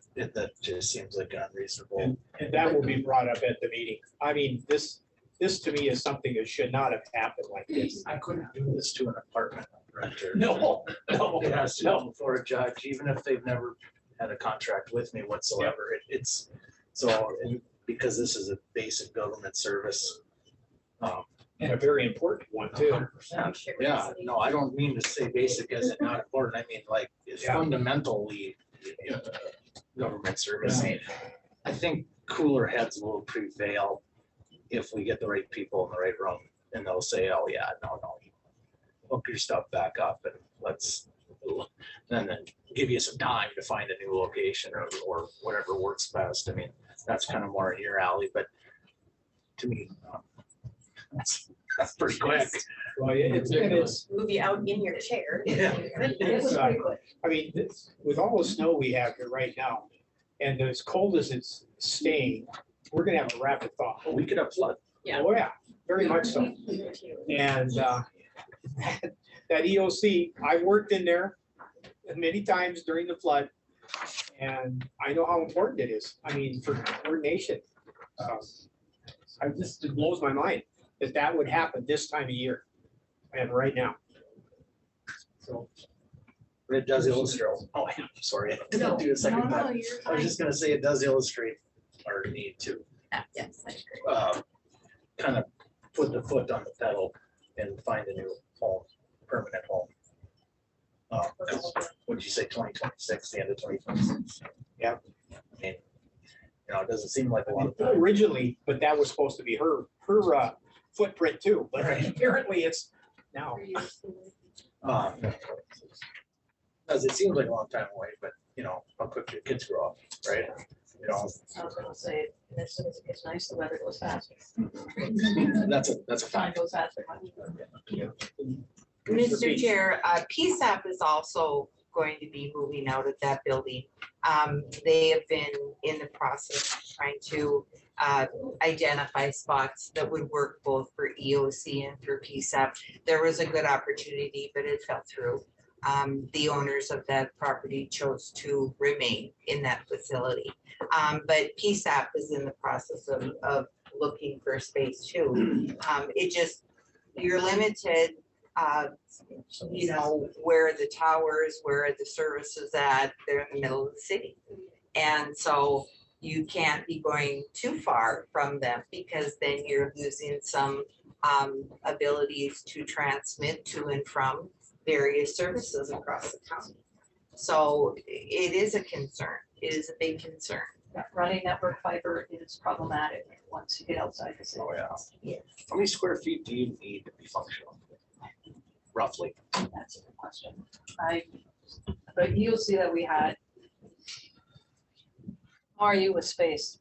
just seems like unreasonable. And that will be brought up at the meeting. I mean, this to me is something that should not have happened like this. I couldn't do this to an apartment renter. No, no, It has to go before a judge, even if they've never had a contract with me whatsoever. It's, so, and because this is a basic government service. and a very important one too. Yeah, no, I don't mean to say basic as it not important. I mean, like, it's Yeah. fundamentally government service. I think cooler heads will prevail if we get the right people in the right room, and they'll say, oh, yeah, no, hook your stuff back up and let's, and then give you some time to find a new location or whatever works best. I mean, that's kind of more in your alley, but to me, that's pretty quick. Well, it's, Move you out in your chair. Yeah. it's, I mean, with all the snow we have here right now, and as cold as it's staying, we're gonna have a rapid thaw. We could have flood. Yeah. Oh, yeah, very much so. And that EOC, I worked in there many times during the flood, and I know how important it is. I mean, for coordination. It blows my mind that would happen this time of year and right now. So. But it does illustrate, oh, I'm sorry, I didn't do a second thought. I was just gonna say it does illustrate our need to Yes, I agree. kind of put the foot on the pedal and find a new home, permanent home. What did you say, 2026, the end of 2026? Yeah. I mean, you know, it doesn't seem like a lot of time. Originally, but that was supposed to be her footprint too, but apparently it's now. Because it seems like a long time away, but you know, how quick your kids grow up, right? You know, I was gonna say, as soon as it gets nice, the weather goes faster. that's a Time fact. goes faster. Mr. Chair, PSAP is also going to be moving out of that building. They have been in the process of trying to identify spots that would work both for EOC and for PSAP. There was a good opportunity, but it fell through. The owners of that property chose to remain in that facility. But PSAP is in the process of looking for space too. It just, you're limited, you know, where the towers, where the service is at, they're in the middle of the city. And so you can't be going too far from them because then you're losing some abilities to transmit to and from various services across the county. So it is a concern. It is a big concern. Running network fiber is problematic once you get outside the city. Oh, yeah. Yes. How many square feet do you need to be functional? Roughly. That's a good question. But you'll see that we had. How are you with space?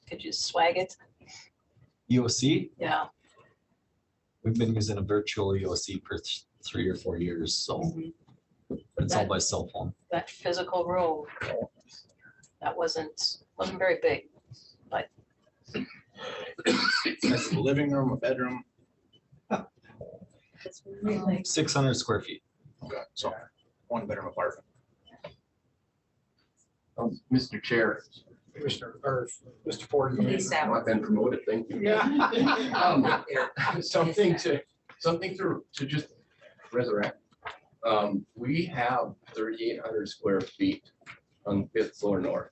Could you swag it? EOC, Yeah. we've been using a virtual EOC for 3 or 4 years, so it's all by cell phone. That physical room, that wasn't very big, but That's a living room, a bedroom. it's really. 600 square feet. Okay, so one bedroom apartment. Mr. Chair, Commissioner, or Mr. Ford. PSAP. I've been promoted, thank you. Yeah. Something to just resurrect. We have 3,800 square feet on 5th floor north.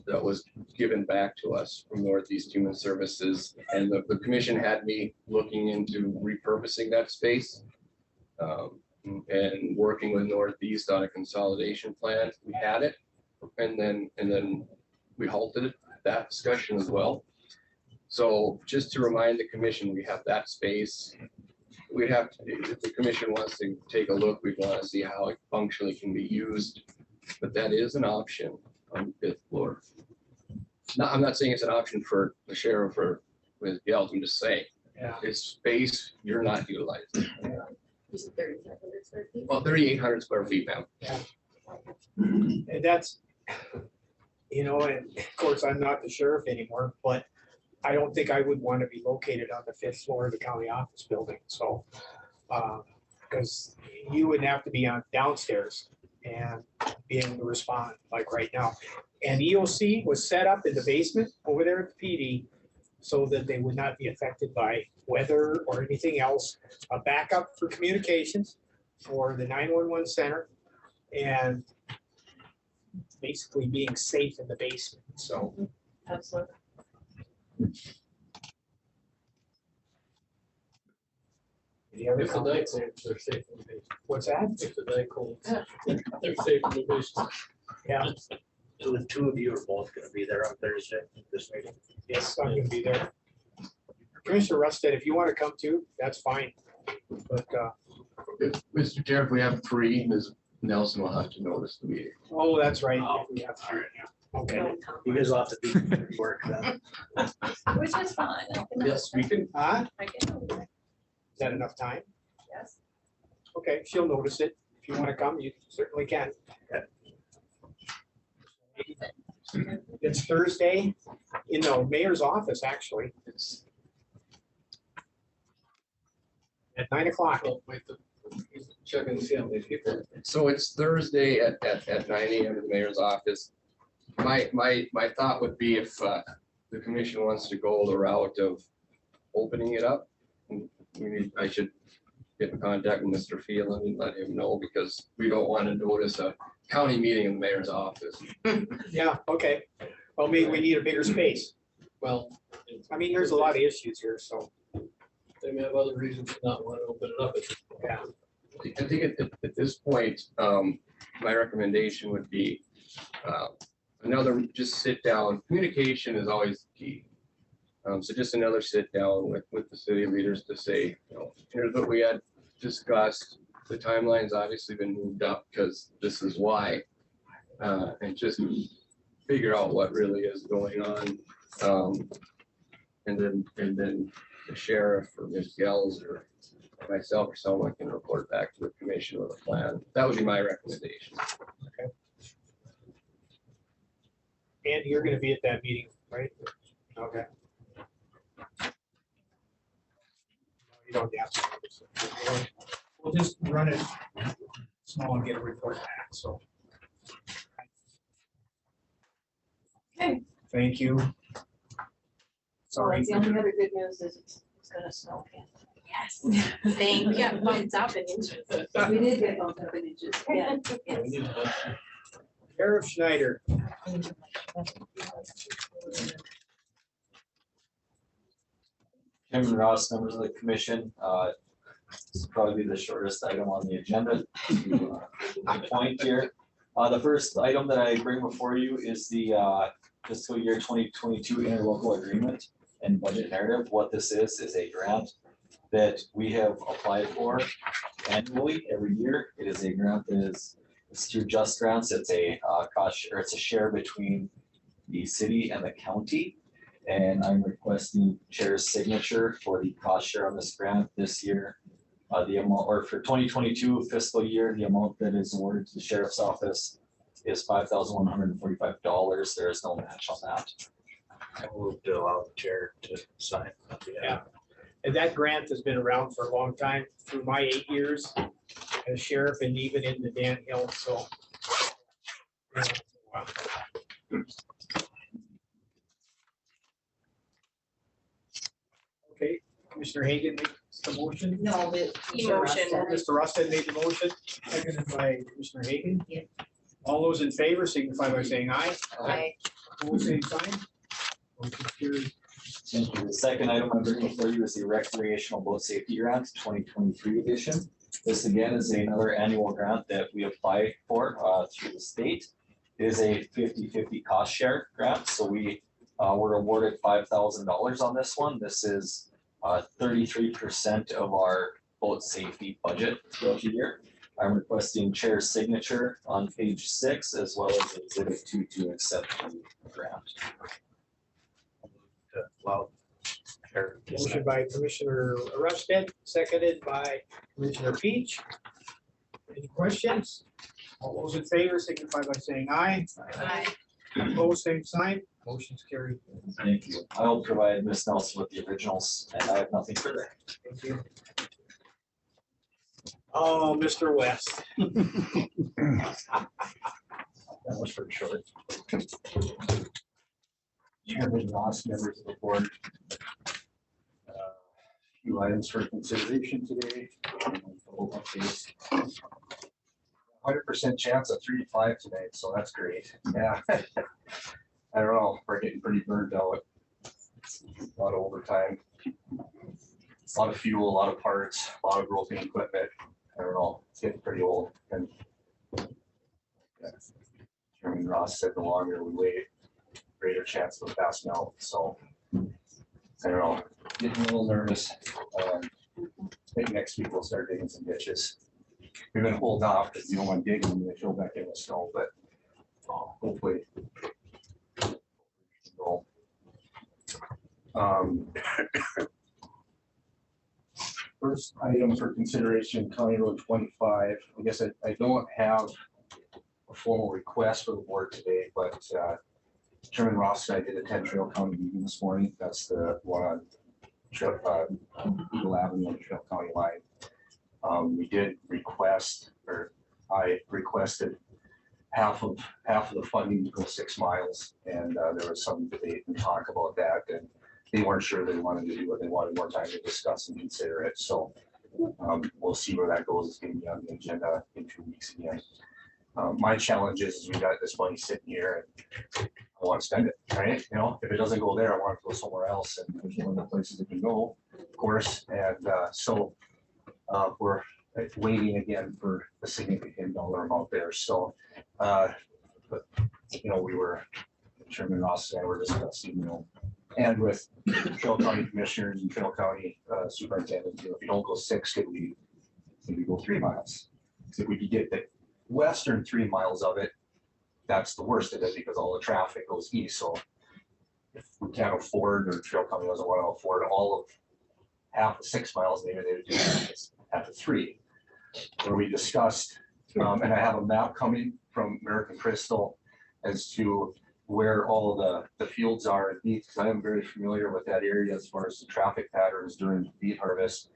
that was given back to us from Northeast Human Services. And the commission had me looking into repurposing that space. And working with Northeast on a consolidation plan. We had it. And then we halted that discussion as well. So just to remind the commission, we have that space. We'd have to, if the commission wants to take a look, we'd want to see how it functionally can be used. But that is an option on the 5th floor. Now, I'm not saying it's an option for the sheriff or Ms. Gels, I'm just saying, it's space you're not utilizing. Well, 3,800 square feet, ma'am. And that's, you know, and of course, I'm not the sheriff anymore, but I don't think I would want to be located on the 5th floor of the county office building, so. Because you would have to be on downstairs and be able to respond like right now. And EOC was set up in the basement over there at the PD so that they would not be affected by weather or anything else. A backup for communications for the 911 center and basically being safe in the basement, so. Absolutely. Any other If the comments? night saves, they're safe in the basement. What's that? If the night cold, they're safe in the basement. Yeah, So the two of you are both gonna be there on Thursday, this meeting. yes, I'm gonna be there. Commissioner Rusted, if you want to come too, that's fine. But, Mr. Chair, if we have 3, Ms. Nelson will have to notice the meeting. oh, that's right. We have to, yeah. Okay. You guys will have to be work then. Which is fine. Yes, we can. Is I can, that enough time? yes. Okay, she'll notice it. If you want to come, you certainly can. It's Thursday in the mayor's office, actually. It's at 9 o'clock. Well, wait, he's checking to see how many people. So it's Thursday at 9 AM in the mayor's office. My thought would be if the commission wants to go the route of opening it up, I should get in contact with Mr. Phelan and let him know, because we don't want to notice a county meeting in the mayor's office. Yeah, okay. Well, maybe we need a bigger space. Well, I mean, there's a lot of issues here, so. they may have other reasons to not want to open it up. Yeah. I think at this point, my recommendation would be another, just sit down. Communication is always key. So just another sit down with the city leaders to say, you know, here's what we had discussed. The timeline's obviously been moved up because this is why. And just figure out what really is going on. And then the sheriff or Ms. Gels or myself or someone can report back to the commission with a plan. That would be my recommendation. Okay. Andy, you're gonna be at that meeting, right? Okay. You don't have to. We'll just run it small and get a report back, so. Okay. Thank you. Sorry. The only other good news is it's gonna snow again. Yes. Thank you. Yeah, bumped up in inches. We did get bumped up in inches, yeah. Sheriff Schneider. Chairman Ross, members of the commission, this will probably be the shortest item on the agenda to the point here. The first item that I bring before you is the fiscal year 2022 interlocal agreement and budget narrative. What this is a grant that we have applied for annually every year. It is a grant that is it's through Just Grants. It's a cost or it's a share between the city and the county. And I'm requesting chair's signature for the cost share on this grant this year. The amount, or for 2022 fiscal year, the amount that is awarded to the sheriff's office is $5,145. There is no match on that. I move to allow the chair to sign. Yeah. And that grant has been around for a long time, through my 8 years as sheriff and even into Dan Hill, so. Wow. Okay, Commissioner Hagan made the motion. No, the emotion. Mr. Rustin made the motion, seconded by Commissioner Hagan. All those in favor signify by saying aye. Aye. All same sign. Motion carried. Thank you. The second item I'm bringing before you is the recreational boat safety grant, 2023 edition. This again is another annual grant that we apply for through the state. It is a 50-50 cost share grant, so we were awarded $5,000 on this one. This is 33% of our boat safety budget throughout the year. I'm requesting chair's signature on page 6 as well as exhibit 2 to accept the grant. Wow. Motion by Commissioner Rustad, seconded by Commissioner Peach. Any questions? All those in favor signify by saying aye. Aye. Opposed, same sign. Motion's carried. Thank you. I'll provide Ms. Nelson with the originals and I have nothing further. Thank you. Oh, Mr. West. That was for short. Chairman Ross, members of the board. Few items for consideration today. 100% chance of 3 to 5 tonight, so that's great. Yeah. I don't know, we're getting pretty burned out. A lot of overtime. A lot of fuel, a lot of parts, a lot of broken equipment. I don't know, it's getting pretty old. And yeah, Chairman Ross said the longer we wait, greater chance of passing out. So I don't know, getting a little nervous. I think next week we'll start digging some ditches. We've been holding off because you don't want to dig them when they fill back in with snow, but hopefully. First item for consideration, County Road 25. I guess I don't have a formal request for the board today, but Chairman Ross and I did attend Trail County meeting this morning. That's the one on Eagle Avenue on the Trail County line. We did request, or I requested half of the funding to go 6 miles, and there was some debate and talk about that, and they weren't sure they wanted to do it. They wanted more time to discuss and consider it. So we'll see where that goes. It's going to be on the agenda in 2 weeks again. My challenge is we got this money sitting here and I want to spend it, right? You know, if it doesn't go there, I want it to go somewhere else. And there's one of the places it can go, of course. And so we're waiting again for a significant dollar amount there. So, but you know, Chairman Ross and I were discussing, you know, and with Trail County commissioners and Trail County superintendents, you know, if you don't go 6, could we go 3 miles? So if we could get the western 3 miles of it, that's the worst of it because all the traffic goes east. So if we can't afford, or Trail County doesn't want to afford all of half of 6 miles, maybe they would do half of 3. Where we discussed, and I have a map coming from American Crystal as to where all the fields are in beet, because I am very familiar with that area as far as the traffic patterns during beet harvest.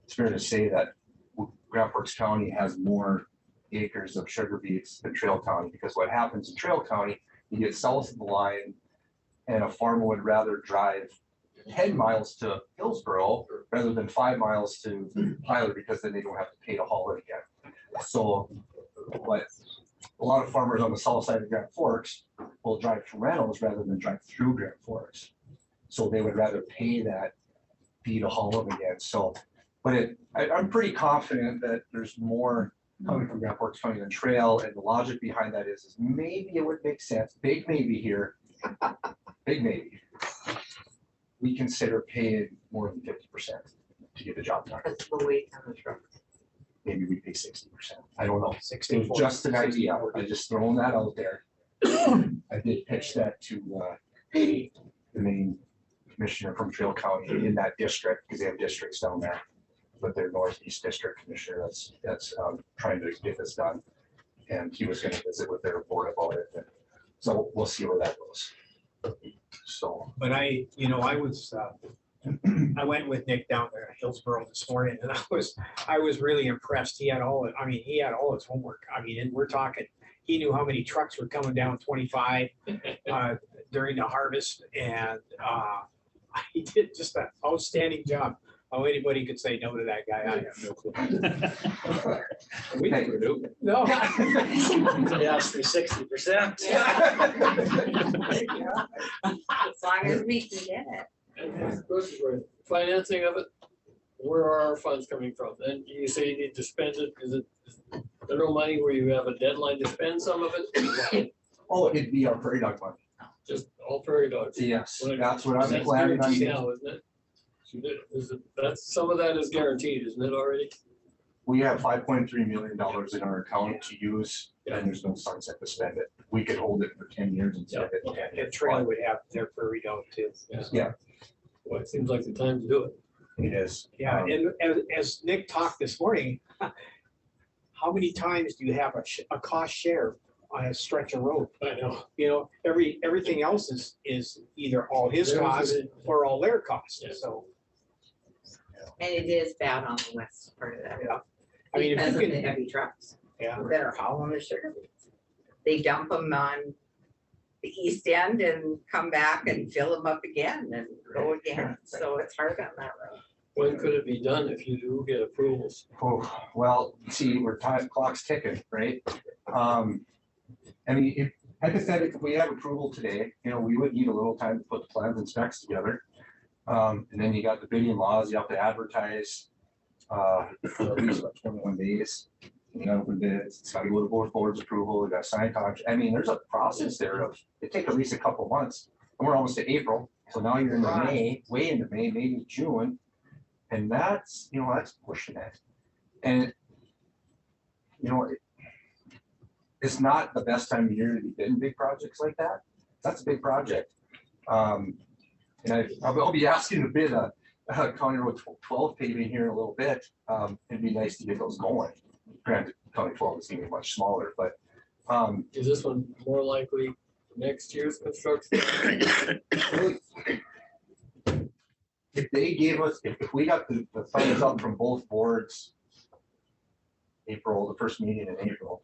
It's fair to say that Grand Forks County has more acres of sugar beets than Trail County, because what happens in Trail County, you get south of the line and a farmer would rather drive 10 miles to Hillsborough rather than 5 miles to Tyler, because then they don't have to pay to haul it again. So what a lot of farmers on the south side of Grand Forks will drive to Reynolds rather than drive through Grand Forks. So they would rather pay that fee to haul them again. So, but I'm pretty confident that there's more coming from Grand Forks County than Trail, and the logic behind that is maybe it would make sense, big maybe here, big maybe. We consider paying more than 50% to get the job done. That's the weight on the truck. Maybe we pay 60%. I don't know. 60, It was just an idea. I just throwing that out there. I did pitch that to the main commissioner from Trail County in that district, because they have districts down there. But their Northeast District Commissioner that's trying to get this done. And he was going to visit with their board about it. And so we'll see where that goes. So. But I went with Nick down there at Hillsborough this morning, and I was really impressed. He had all his homework. I mean, and we're talking, he knew how many trucks were coming down 25 during the harvest, and he did just an outstanding job. How anybody could say no to that guy, I have no clue. We never do. No. They asked for 60%. As long as we can get it. And grocery store, financing of it, where are our funds coming from? And you say you need to spend it, is it federal money where you have a deadline to spend some of it? Oh, it'd be our prairie dog money. Just all prairie dogs? Yes, What- that's what I'm That's planning on guaranteed doing. now, isn't it? That's, some of that is guaranteed, isn't it already? We have $5.3 million in our account to use, and there's no sunset to spend it. We could hold it for 10 years and spend it in 10 And years. Trail would have their prairie dog too. Yeah. Well, it seems like the time to do it. It is. Yeah, and as Nick talked this morning, how many times do you have a cost share on a stretch of road? I know. You know, everything else is either all his Theirs cost is- or all their costs, Yeah. so. And it is bad on the west part of that. Yeah. I mean, if Because you of the can, heavy trucks yeah, that are hauling the sugar beets. They dump them on the east end and come back and fill them up again and go again. So it's hard on that road. When could it be done if you do get approvals? Oh, well, see, clock's ticking, right? I mean, if hypothetically, if we have approval today, you know, we would need a little time to put the plans and specs together. And then you got the bidding laws, you have to advertise for at least about 21 days. You know, open bids, it's got to go to board's approval, we got to sign contract. I mean, there's a process there of, it takes at least a couple months. And we're almost to April, so now you're into May, way into May, maybe June. And that's, you know, that's pushing it. And, you know, it's not the best time of year to be bidding big projects like that. That's a big project. And I'll be asking to bid a County Road 12 paving here in a little bit. It'd be nice to get those going. Granted, County 12 is gonna be much smaller, but Is this one more likely next year's construction? if they gave us, if we got the thumbs up from both boards, April, the first meeting in April,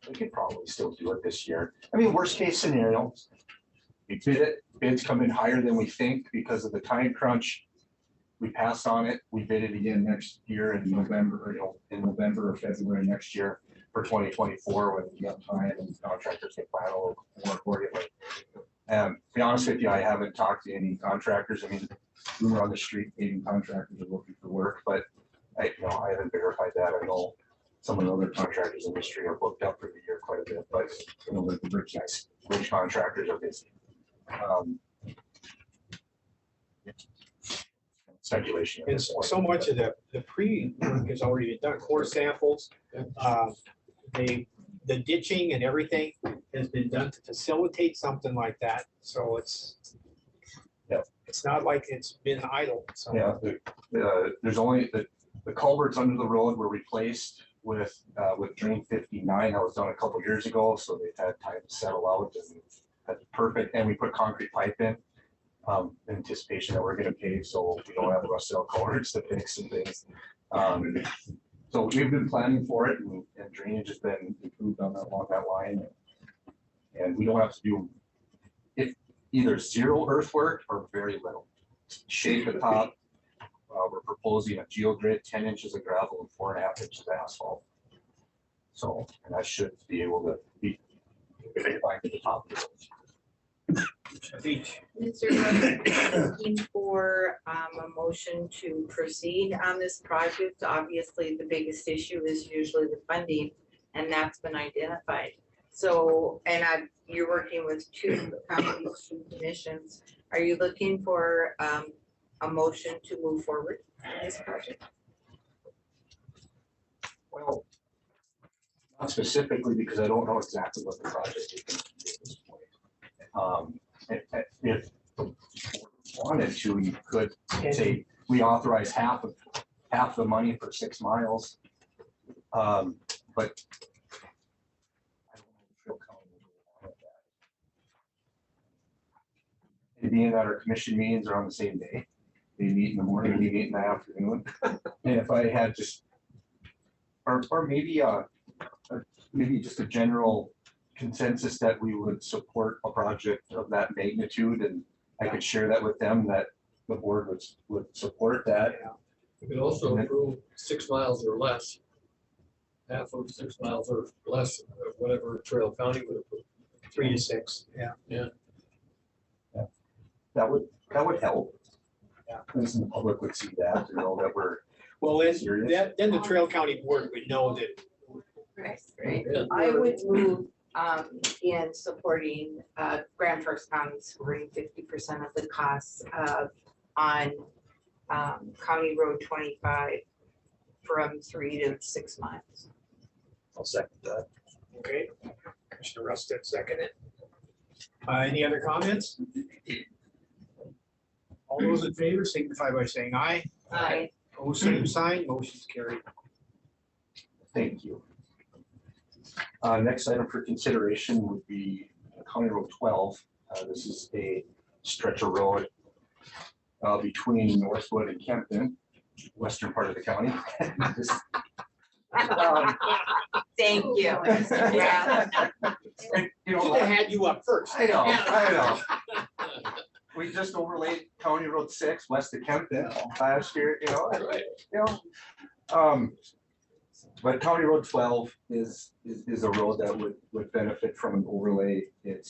we could probably still do it this year. I mean, worst case scenario, we bid it, bids come in higher than we think because of the time crunch. We pass on it, we bid it again next year in November, or, you know, in November or February next year for 2024, when we have time and contractors can plan a little more accordingly. To be honest with you, I haven't talked to any contractors. I mean, we were on the street, meeting contractors are looking for work, but I haven't verified that. I know some of the other contractors in the industry are booked up for the year quite a bit, but you know, the bridge guys, bridge contractors are busy. Speculation. at and this point, so much but- of the pre-work has already been done, core samples. The ditching and everything has been done to facilitate something like that, so it's. Yeah. It's not like it's been idle, so. Yeah, there's only the culverts under the road were replaced with drain 59. That was done a couple years ago, so they've had time to settle out, and that's perfect. And we put concrete pipe in anticipation that we're gonna pave, so we don't have the rusted out culverts to fix and things. So we've been planning for it, and drainage has been improved along that line. And we don't have to do either zero earthwork or very little. Shake the top. We're proposing a geogrid, 10 inches of gravel and 4.5 inches of asphalt. So, and that should be able to be back to the top of the road. Mr. President, looking for a motion to proceed on this project. Obviously, the biggest issue is usually the funding, and that's been identified. So, and you're working with two counties, two commissions. Are you looking for a motion to move forward on this project? Well, not specifically, because I don't know exactly what the project is going to be at this point. If you wanted to, you could say, we authorize half the money for 6 miles. But I don't feel comfortable with that. And being that our commission meetings are on the same day, they meet in the morning, we meet in the afternoon. And if I had just, or maybe just a general consensus that we would support a project of that magnitude, and I could share that with them, that the board would support that. We could also approve 6 miles or less. Half of 6 miles or less, of whatever Trail County would approve. 3 to 6, yeah. Yeah. That would help. Yeah. At least the public would see that, that we're. Well, then, serious. then the Trail County Board would know that. Right. Yeah. I would move in supporting Grand Forks County supporting 50% of the costs on County Road 25 from 3 to 6 miles. I'll second that. Okay, Commissioner Rusted seconded. Any other comments? All those in favor signify by saying aye. Aye. Oh, same sign, motion's carried. Thank you. Next item for consideration would be County Road 12. This is a stretch of road between Northwood and Kempton, western part of the county. Thank you. Yeah. And, you Should know, have had you up first. I know. We just overlaid County Road 6 west of Kempton last year, but County Road 12 is a road that would benefit from an overlay. It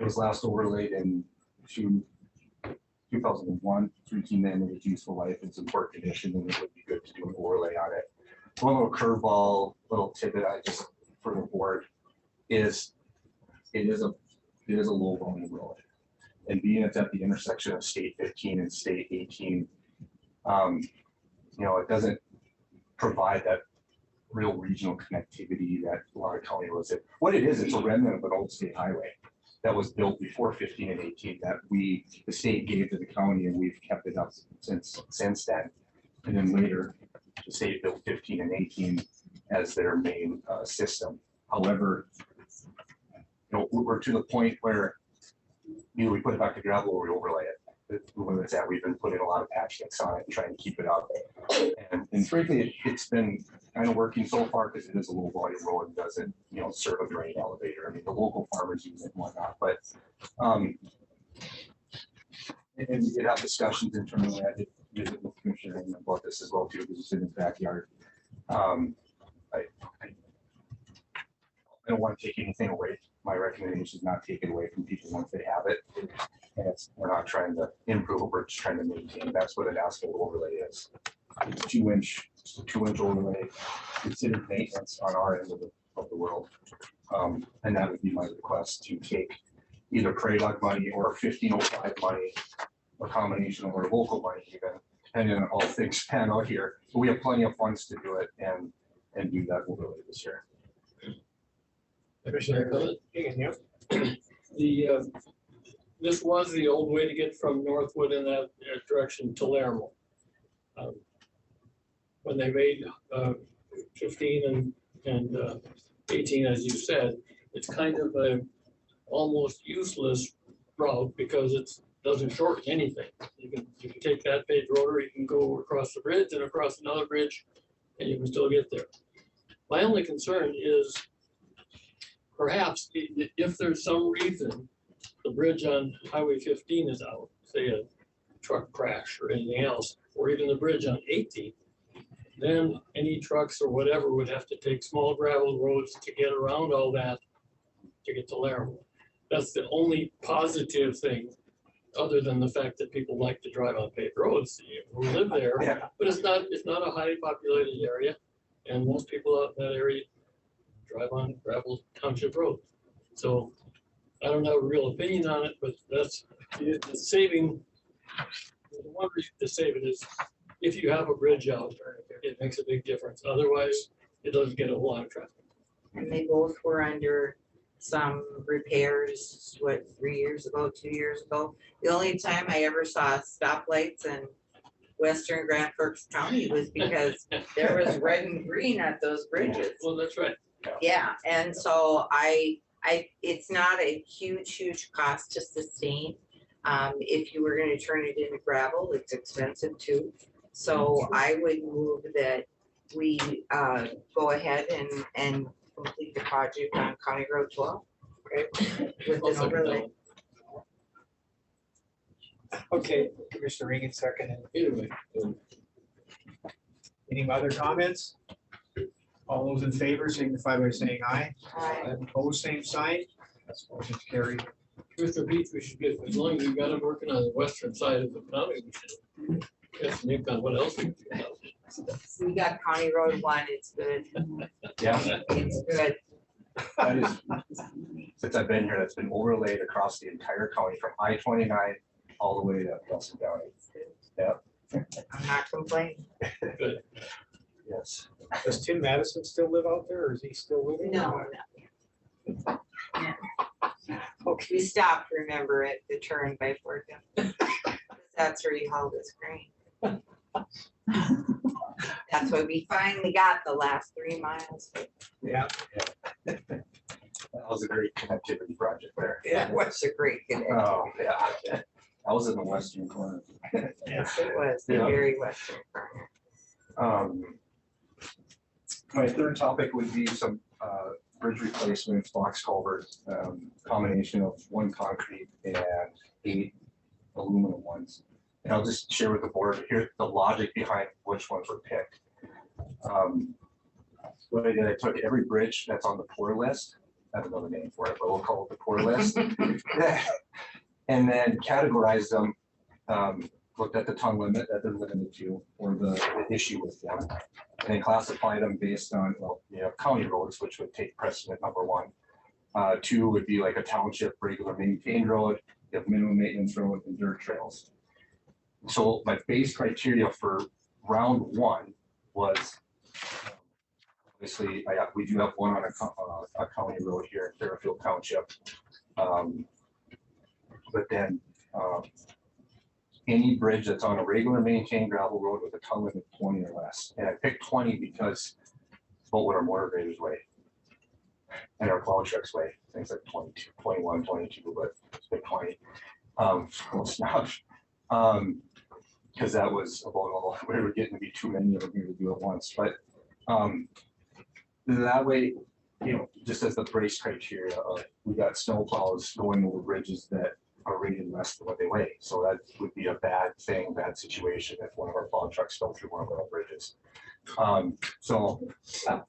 was last overlaid in 2001, routine managed useful life. It's in poor condition, and it would be good to do an overlay on it. One little curveball, little tidbit I just for the board is it is a low volume road, and being it's at the intersection of State 15 and State 18, it doesn't provide that real regional connectivity that a lot of county roads have. What it is, it's a remnant of an old state highway that was built before 15 and 18 that the state gave to the county, and we've kept it up since then. And then later, the state built 15 and 18 as their main system. However, we're to the point where either we put it back to gravel or we overlay it. When it's at, we've been putting a lot of patch mix on it and trying to keep it up. And frankly, it's been kind of working so far because it is a low volume road and doesn't, serve a drain elevator. I mean, the local farmers use it and whatnot, but and we did have discussions internally. I did visit with Commissioner about this as well too, because it's in his backyard. I don't want to take anything away. My recommendation is not take it away from people once they have it. And we're not trying to improve, we're just trying to maintain. That's what an asphalt overlay is. It's 2-inch overlay, considered maintenance on our end of the world. And that would be my request, to take either CRADOC money or 1505 money, a combination of our local money even, depending on how things pan out here. But we have plenty of funds to do it and do that overlay this year. Commissioner Higgins, this was the old way to get from Northwood in that direction to Larimore. When they made 15 and 18, as you said, it's kind of a almost useless route because it doesn't shorten anything. You can take that paved road, you can go across the bridge and across another bridge, and you can still get there. My only concern is perhaps if there's some reason the bridge on Highway 15 is out, say a truck crash or anything else, or even the bridge on 18, then any trucks or whatever would have to take small gravel roads to get around all that to get to Larimore. That's the only positive thing, other than the fact that people like to drive on paved roads who live there. Yeah. But it's not a highly populated area, and most people out in that area drive on gravel township road. So I don't have a real opinion on it, but that's the saving. The one reason to save it is if you have a bridge out there, it makes a big difference. Otherwise, it doesn't get a whole lot of traffic. And they both were under some repairs, 3 years ago, 2 years ago. The only time I ever saw stoplights in western Grand Forks County was because there was red and green at those bridges. Well, that's right. Yeah, and so it's not a huge cost to sustain. If you were going to turn it into gravel, it's expensive too. So I would move that we go ahead and complete the project on County Road 12. Okay, with an overlay. Okay, Commissioner Reagan, second. And Anyway, any other comments? All those in favor signify by saying aye. Aye. Opposed, same sign. That's motion carried. Mr. Beach, we should get, as long as you got him working on the western side of the county, we should get some ink on what else we can do. We got County Road 1, it's good. Yeah, It's good. that is, since I've been here, that's been overlaid across the entire county from I-29 all the way to Nelson County. I'm not complaining. Yes. Does Tim Madison still live out there or is he still living? No. Okay. We stopped, remember, at the turn by Fort Dix. That's where he hauled his grain. That's why we finally got the last 3 miles. Yeah. That was a great connectivity project there. Yeah, it was a great connection. Oh, yeah. I was in the western corner. Yes, it was, the Yeah. very western corner. My third topic would be some bridge replacements, box culverts, combination of 1 concrete and 8 aluminum ones. And I'll just share with the board here the logic behind which ones were picked. What I did, I took every bridge that's on the poor list, I have another name for it, but we'll call it the poor list. And then categorized them, looked at the ton limit that they're limited to, or the issue with them. And then classified them based on, well, you have county roads, which would take precedent number 1. 2 would be like a township regular maintained road, you have minimum maintenance road and dirt trails. So my base criteria for round 1 was, obviously, we do have one on a county road here in Fairfield Township. But then any bridge that's on a regular maintained gravel road with a ton limit of 20 or less. And I picked 20 because it's about what our motor graders weigh and our plow trucks weigh, things like 22, 21, 22, but it's been 20. Close enough. Because that was about, we were getting to be too many of them here to do it once. But that way, you know, just as the brace criteria, we got snow plows going over bridges that are rated less than what they weigh. So that would be a bad thing, bad situation if one of our plow trucks fell through one of our bridges. So that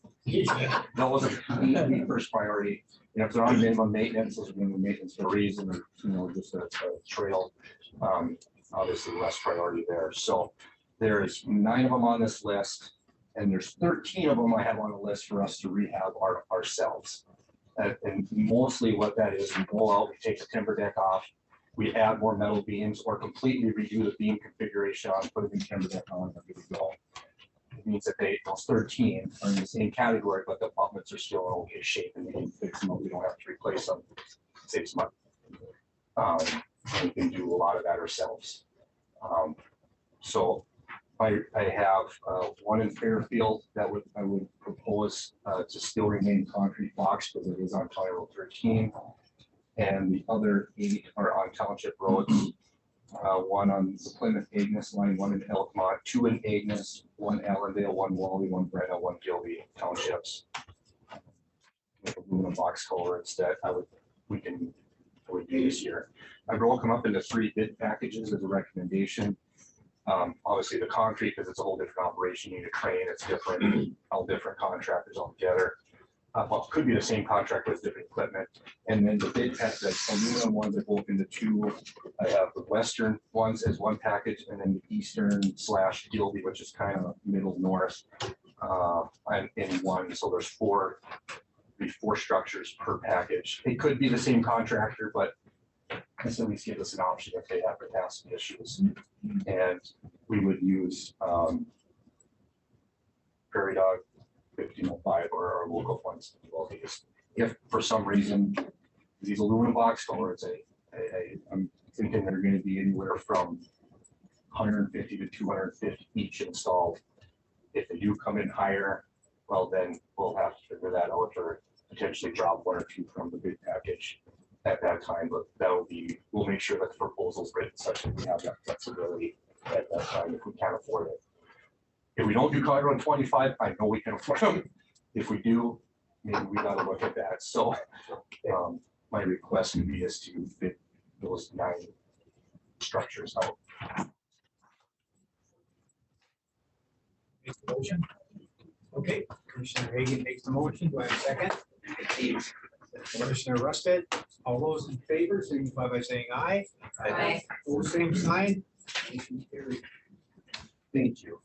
was the first priority. You know, if they're on minimum maintenance, those are minimum maintenance for a reason, or, you know, just a trail, obviously less priority there. So there's 9 of them on this list, and there's 13 of them I have on the list for us to rehab ourselves. And mostly what that is, we go out, we take the timber deck off, we add more metal beams, or completely redo the beam configuration on, put a new timber deck on, and we go. It means that those 13 are in the same category, but the abutments are still in okay shape, and we can fix them up. We don't have to replace them. Saves money. And we can do a lot of that ourselves. So I have 1 in Fairfield that I would propose to still remain concrete box because it is on County Road 13. And the other 8 are on township roads. 1 on the Plymouth Agnes line, 1 in Elkmont, 2 in Agnes, 1 Allendale, 1 Wally, 1 Brenna, 1 Gilby townships. With aluminum box culverts that we would do this year. I broke them up into 3 bid packages as a recommendation. Obviously the concrete, because it's a whole different operation, you need a crane, it's different, all different contractors all together. Well, it could be the same contractor with different equipment. And then the bid pack, the aluminum ones I broke into 2. I have the western ones as 1 package, and then the eastern / Gilby, which is kind of middle north, I'm in 1. So there's 4 structures per package. It could be the same contractor, but this at least gives us an option if they have capacity issues. And we would use Prairie Dog 1505 or our local ones. Well, because if for some reason these aluminum box culverts, I'm thinking they're going to be anywhere from 150 to 250 each installed. If they do come in higher, well, then we'll have to figure that out or potentially drop 1 or 2 from the bid package at that time. But that will be, we'll make sure that the proposal's written such that we have that flexibility at that time if we can't afford it. If we don't do County Road 25, I know we can afford them. If we do, maybe we got to look at that. So my request would be is to fit those 9 structures out. Make the motion. Okay, Commissioner Hagan makes the motion. Do I have a second? Commissioner Rusted, all those in favor, signify by saying aye. Aye. All same sign. Motion carried. Thank you.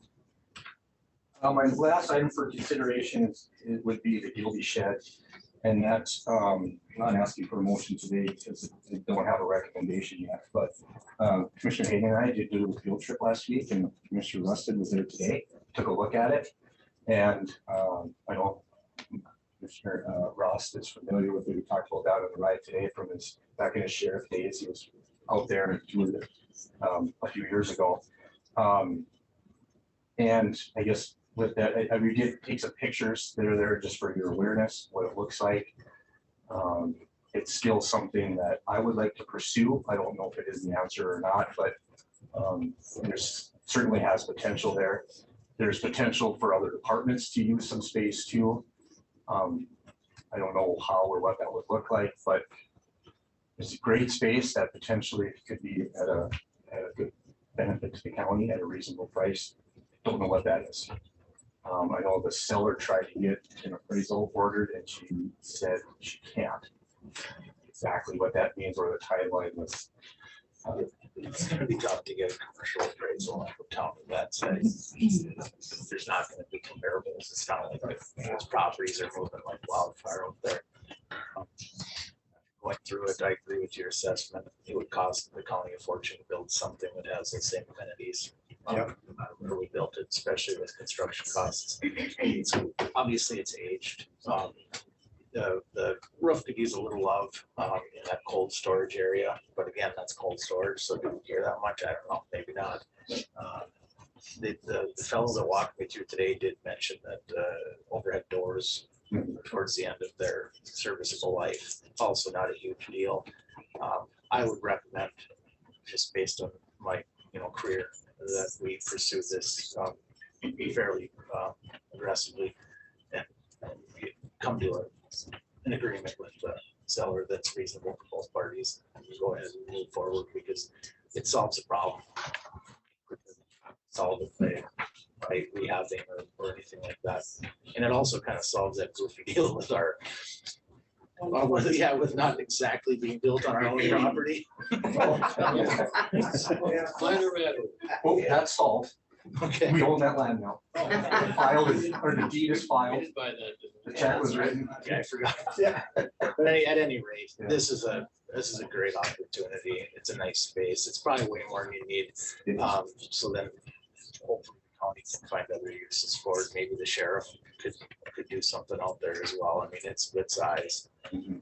My last item for consideration it would be the Gilby shed. And that's, I'm not asking for a motion today because we don't have a recommendation yet, but Commissioner Hagan and I did do a field trip last week and Commissioner Rusted was there today, took a look at it. And I know Commissioner Ross is familiar with it. We talked about that on the ride today from his, back in his sheriff days. He was out there and toured it a few years ago. And I guess with that, I did take some pictures that are there just for your awareness, what it looks like. It's still something that I would like to pursue. I don't know if it is the answer or not, but there's certainly has potential there. There's potential for other departments to use some space too. I don't know how or what that would look like, but it's a great space that potentially could be at a good benefit to the county at a reasonable price. Don't know what that is. I know the seller tried to get an appraisal ordered and she said she can't. Exactly what that means or the timeline was. It's gonna be tough to get a commercial appraisal off of town of that size. There's not gonna be comparables. It's not like those properties are moving like wildfire out there. Going through it, I agree with your assessment. It would cost the county a fortune to build something that has the same amenities. Where we built it, especially with construction costs. So obviously it's aged. The roof could use a little love in that cold storage area, but again, that's cold storage, so do we care that much? I don't know, maybe not. The fellow that walked me through today did mention that overhead doors towards the end of their serviceable life, also not a huge deal. I would recommend, just based on my career, that we pursue this fairly aggressively and come to an agreement with the seller that's reasonable for both parties. And go ahead and move forward because it solves a problem. Solve it by rehabbing or anything like that. And it also kind of solves that goofy deal with our with not exactly being built on our own property. Oh, that's solved. Okay. We own that land now. The file is, or the deed is filed. The check was written. Yeah, I forgot. Yeah. But at any rate, this is a great opportunity. It's a nice space. It's probably way more than you need. So then hopefully the county can find other uses for it. Maybe the sheriff could do something out there as well. I mean, it's good size. And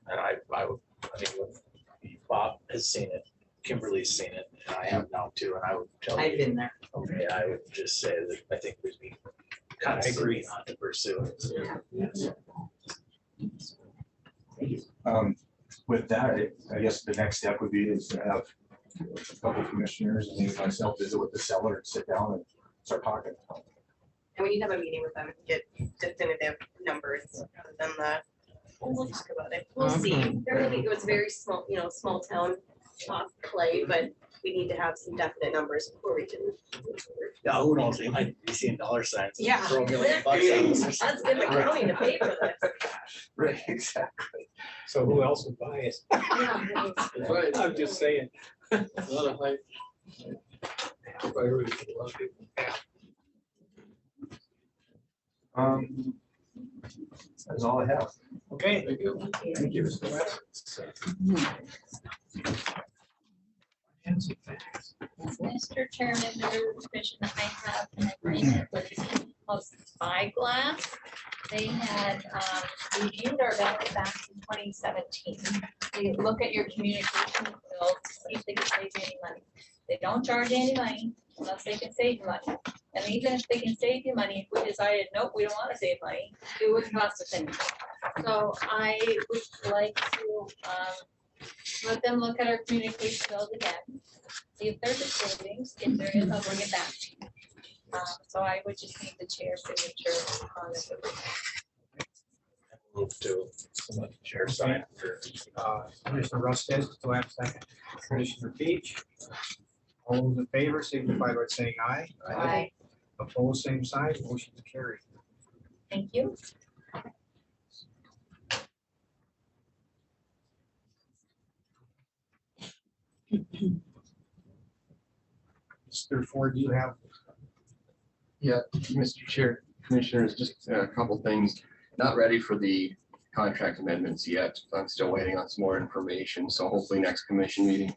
I mean, Bob has seen it. Kimberly's seen it, and I have now too, and I would tell you. I've been there. Okay, I would just say that I think we'd be kind of agree not to pursue it. With that, I guess the next step would be is to have a couple of commissioners and maybe myself visit with the seller and sit down and start talking. And we need to have a meeting with them and get definitive numbers rather than we'll talk about it. We'll see. It was very small, small town play, but we need to have some definite numbers before we can move forward. Yeah, who knows? They might be seeing dollar signs. Yeah. Throw $1 million at us. That's good, the county to pay for this. Right, exactly. So who else would buy it? That's right. I'm just saying. A lot of hype. Priority for a lot of people. That's all I have. Okay. Thank you. Thank you. Mr. Chairman, the commission, I have an agreement with Spyglass. They had reviewed our budget back in 2017. They look at your communication bills to see if they can save you any money. They don't charge you any money unless they can save you money. And even if they can save you money, if we decided, nope, we don't want to save money, it would cost us anything. So I would like to let them look at our communication bills again, see if there's a savings. If there is, I'll bring it back to you. So I would just need the chair signature on this agreement. Move to let the chair sign for. Commissioner Rusted, do I have a second? Commissioner Peach? All those in favor signify by saying aye. Aye. Opposed, same sign, motion carried. Thank you. Mr. Ford, you have Yeah, Mr. Chair, Commissioners, just a couple things. Not ready for the contract amendments yet. I'm still waiting on some more information, so hopefully next commission meeting.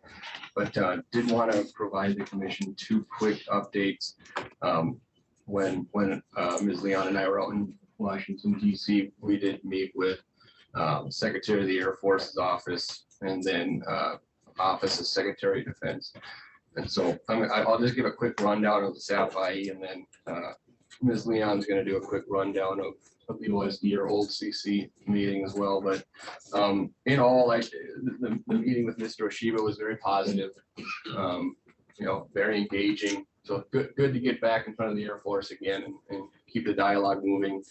But did want to provide the commission two quick updates. When Ms. Leon and I were out in Washington DC, we did meet with Secretary of the Air Force's office and then Office of Secretary of Defense. And so I'll just give a quick rundown of the SAP-IE, and then Ms. Leon's going to do a quick rundown of the OSD or old CC meeting as well. But in all, the meeting with Mr. Oshiba was very positive, very engaging. So good to get back in front of the Air Force again and keep the dialogue moving.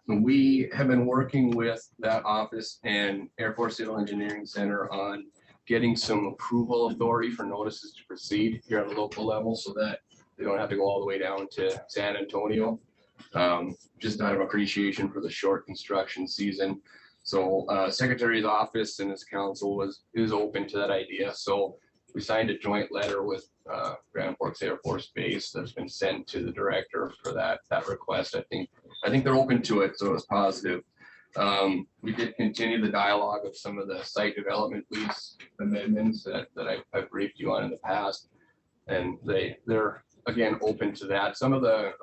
We have been working with that office and Air Force Civil Engineering Center on getting some approval authority for notices to proceed here at a local level so that they don't have to go all the way down to San Antonio. Just out of appreciation for the short construction season. So Secretary's office and his council is open to that idea. So we signed a joint letter with Grand Forks Air Force Base that's been sent to the director for that request. I think they're open to it, so it's positive. We did continue the dialogue of some of the site development lease amendments that I've briefed you on in the past. And they're again open to that. Some of the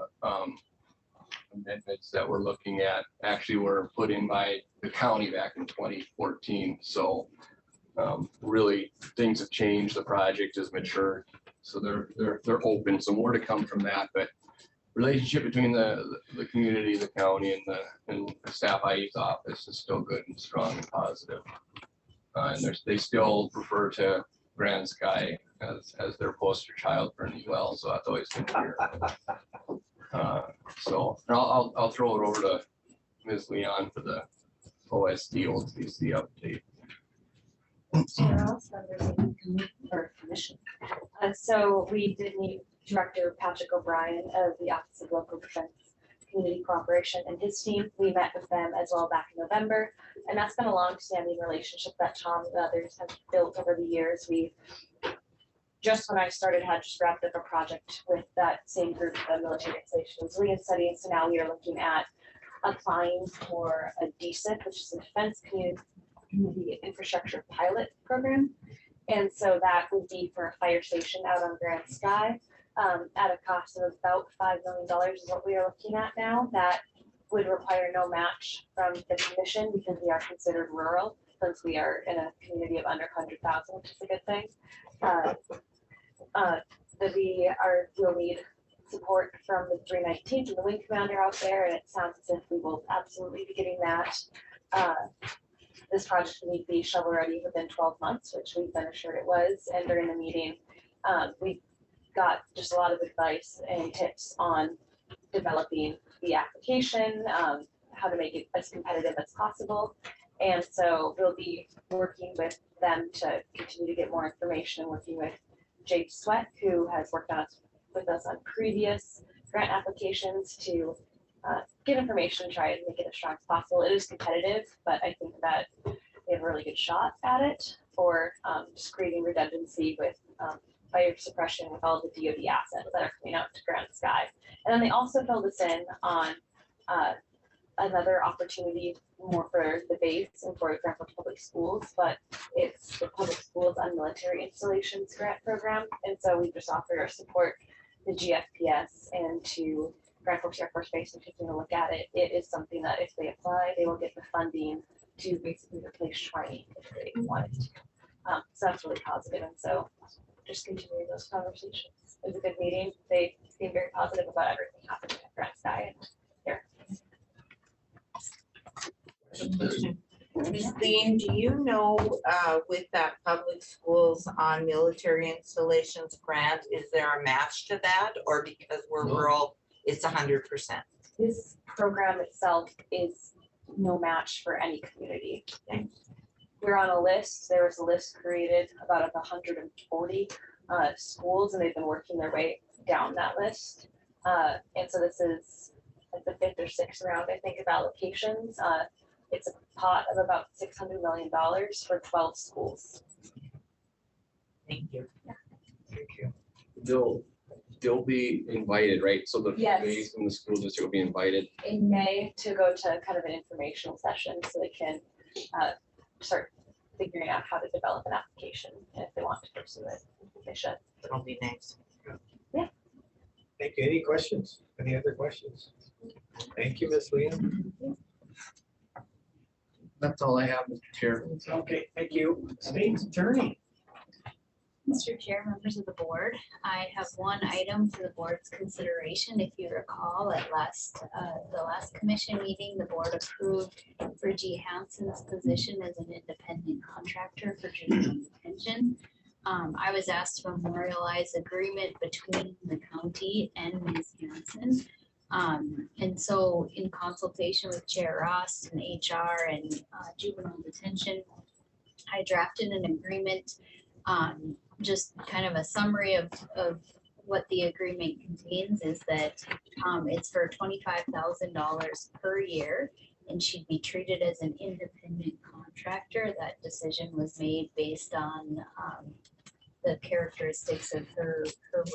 amendments that we're looking at actually were put in by the county back in 2014. So really things have changed. The project has matured. So they're open. So more to come from that. But relationship between the community, the county, and the staff IE's office is still good and strong and positive. And they still refer to Grand Sky as their poster child for UL. So that's always good to hear. So I'll throw it over to Ms. Leon for the OSD old CC update. So we did meet Director Patrick O'Brien of the Office of Local Defense Community Cooperation and his team. We met with them as well back in November, and that's been a long-standing relationship that Tom and others have built over the years. We just when I started had just wrapped up a project with that same group of military installations, studying. So now we are looking at applying for a DCIP, which is a Defense Community Infrastructure Pilot Program. And so that would be for a fire station out on Grand Sky at a cost of about $5 million is what we are looking at now. That would require no match from the commission because we are considered rural since we are in a community of under 100,000, which is a good thing. That we'll need support from the 319th and the wing commander out there, and it sounds as if we will absolutely be getting that. This project will need to be shovel ready within 12 months, which we've been assured it was. And during the meeting, we got just a lot of advice and tips on developing the application, how to make it as competitive as possible. And so we'll be working with them to continue to get more information and working with Jake Sweat, who has worked with us on previous grant applications to get information, try and make it as strong as possible. It is competitive, but I think that they have a really good shot at it for just creating redundancy with fire suppression with all the DoD assets that are coming out to Grand Sky. And then they also filled us in on another opportunity more for the base and for Grand Forks Public Schools, but it's the Public Schools on Military Installations Grant Program. And so we just offered our support to GFPS and to Grand Forks Air Force Base and taking a look at it. It is something that if they apply, they will get the funding to basically replace training if they want it. So that's really positive. And so just continuing those conversations. It was a good meeting. They seem very positive about everything happening at Grand Sky and here. Ms. Lean, do you know with that Public Schools on Military Installations grant, is there a match to that, or because we're rural, it's 100%? This program itself is no match for any community. We're on a list, there was a list created about 140 schools, and they've been working their way down that list. And so this is like the 5th or 6th round, I think, of allocations. It's a pot of about $600 million for 12 schools. Thank you. Thank you. They'll be invited, right? So the Yes. families from the school district will be invited. In May to go to kind of an informational session so they can start figuring out how to develop an application and if they want to pursue it, they should. It'll be nice. Yeah. Thank you. Any questions? Any other questions? Thank you, Ms. Liam. That's all I have, Mr. Chair. Okay, thank you. State's attorney. Mr. Chair, members of the board, I have one item for the board's consideration. If you recall, at the last commission meeting, the board approved Bridgie Hanson's position as an independent contractor for juvenile detention. I was asked to memorialize agreement between the county and Ms. Hanson. And so in consultation with Chair Ross and HR and juvenile detention, I drafted an agreement. Just kind of a summary of what the agreement contains is that it's for $25,000 per year, and she'd be treated as an independent contractor. That decision was made based on the characteristics of her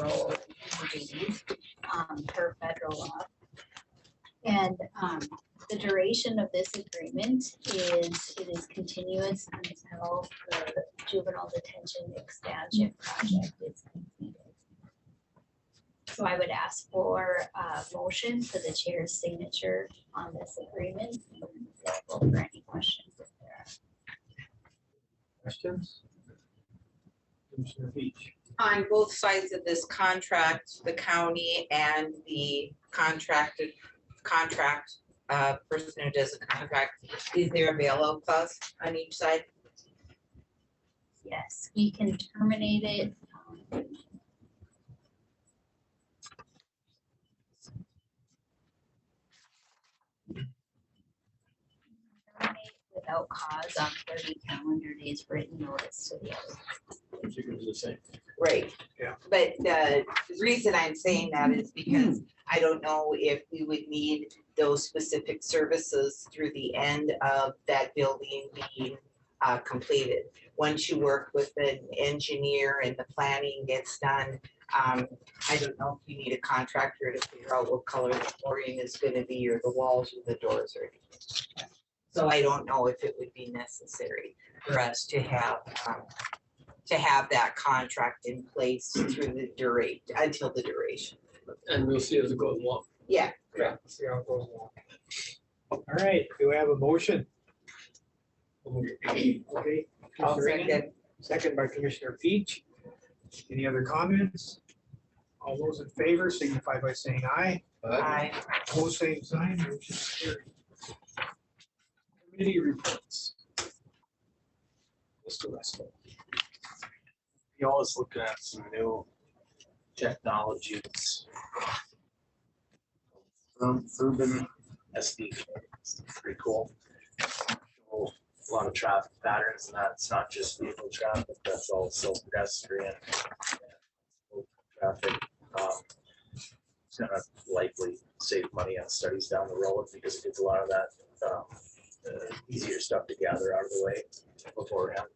role and her duties per federal law. And the duration of this agreement is, it is continuous until the juvenile detention expansion project is completed. So I would ask for a motion for the chair's signature on this agreement. For any questions if there are. Questions? Commissioner Beach. On both sides of this contract, the county and the contract person who does the contract, is there a bailout clause on each side? Yes, we can terminate it. Terminate without cause on 30 calendar days written notice to the other. Right. Yeah. But the reason I'm saying that is because I don't know if we would need those specific services through the end of that building being completed. Once you work with an engineer and the planning gets done, I don't know if you need a contractor to figure out what color the flooring is gonna be, or the walls or the doors or anything. So I don't know if it would be necessary for us to have that contract in place through the until the duration. And we'll see as it goes along. Yeah. Yeah, see how it goes along. All right, do we have a motion? Okay. I'll Commissioner Reagan, second. second by Commissioner Peach. Any other comments? All those in favor signify by saying aye. Aye. Opposed, same sign, motion carried. Committee reports. Mr. Russell. You always looking at some new technologies. Urban SD, it's pretty cool. A lot of traffic patterns, and that's not just vehicle traffic, that's also pedestrian traffic. It's gonna likely save money on studies down the road because it gets a lot of that easier stuff to gather out of the way beforehand.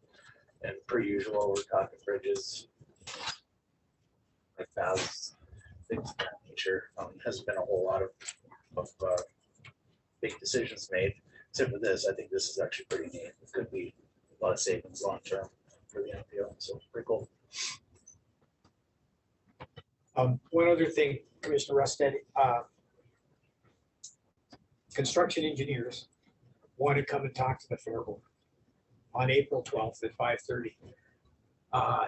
And per usual, we're talking bridges, like paths, things of that nature. Hasn't been a whole lot of big decisions made. Except for this, I think this is actually pretty neat. It could be a lot of savings long term for the NPO, so pretty cool. One other thing, Commissioner Rusted, construction engineers want to come and talk to the Fair Board on April 12th at 5:30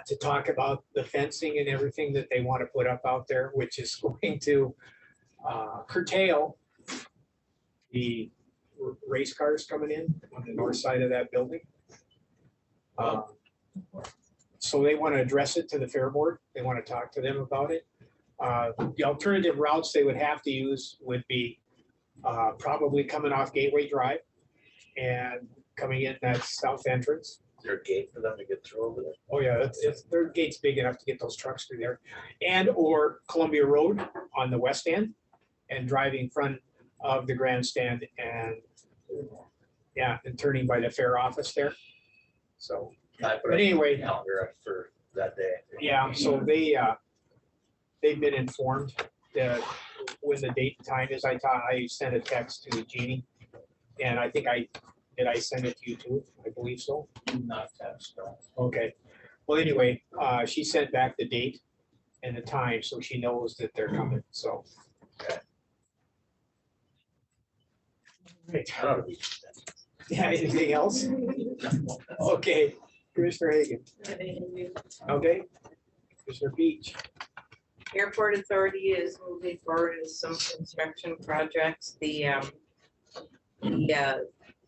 to talk about the fencing and everything that they want to put up out there, which is going to curtail the race cars coming in on the north side of that building. So they want to address it to the Fair Board. They want to talk to them about it. The alternative routes they would have to use would be probably coming off Gateway Drive and coming in that south entrance. Is there a gate for them to get through over there? Oh, yeah, their gate's big enough to get those trucks through there. And or Columbia Road on the west end and driving in front of the grandstand and, yeah, and turning by the fair office there. So, I put but a anyway, calendar up for that day. yeah, so they've been informed that when the date and time is. I sent a text to Jeannie. And I think did I send it to you too? I believe so. Not text, no. Okay. Well, anyway, she sent back the date and the time, so she knows that they're coming, so. Okay. Right. I don't know. Yeah, anything else? Okay, Commissioner Hagan. Okay, Commissioner Beach. Airport Authority is moving forward with some construction projects. The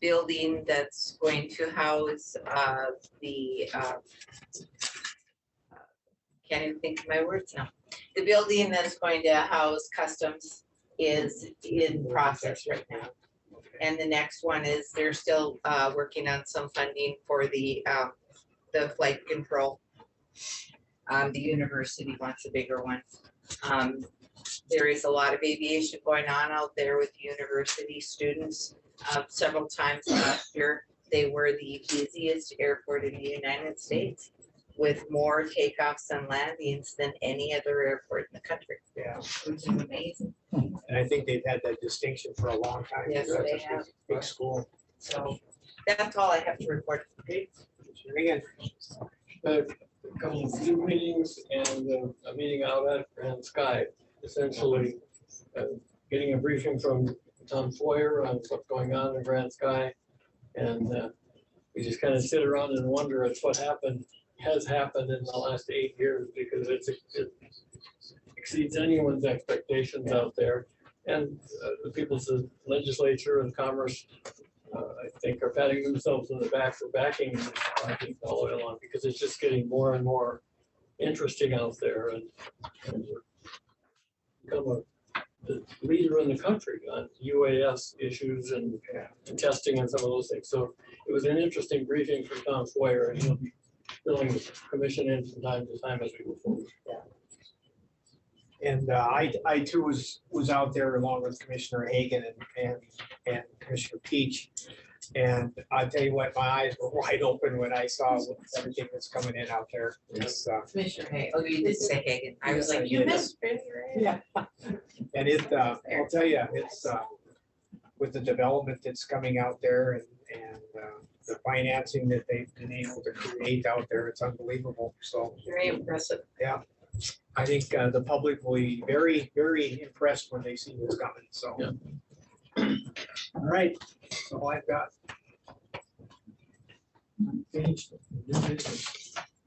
building that's going to house can't even think of my words now. The building that's going to house customs is in process right now. And the next one is they're still working on some funding for the flight control. The university wants a bigger one. There is a lot of aviation going on out there with university students. Several times last year, they were the busiest airport in the United States with more takeoffs and landings than any other airport in the country. Yeah. Which is amazing. And I think they've had that distinction for a long time. Yes, That's a they big- have. Big school. So that's all I have to report. Okay. Again, A couple of Zoom meetings and a meeting out at Grand Sky, essentially getting a briefing from Tom Foyer on what's going on in Grand Sky. And we just kind of sit around and wonder at what has happened in the last 8 years, because it exceeds anyone's expectations out there. And the people's legislature and commerce, I think, are patting themselves on the back for backing this project all the way along, because it's just getting more and more interesting out there, and we're become the leader in the country on UAS issues and testing and some of those things. So it was an interesting briefing for Tom Foyer, and he'll be filling the commission in from time to time as we move forward. and I too was out there along with Commissioner Hagan and Commissioner Peach. And I'll tell you what, my eyes were wide open when I saw everything that's coming in out there. It's, Commissioner Hagan, oh, you did say Hagan. I was Yes, I like, you did. missed. Yeah. And I'll tell you, it's, with the development that's coming out there and the financing that they've been able to create out there, it's unbelievable. So, Very impressive. yeah, I think the public will be very, very impressed when they see what's coming, so. Yeah. All right, that's all I've got.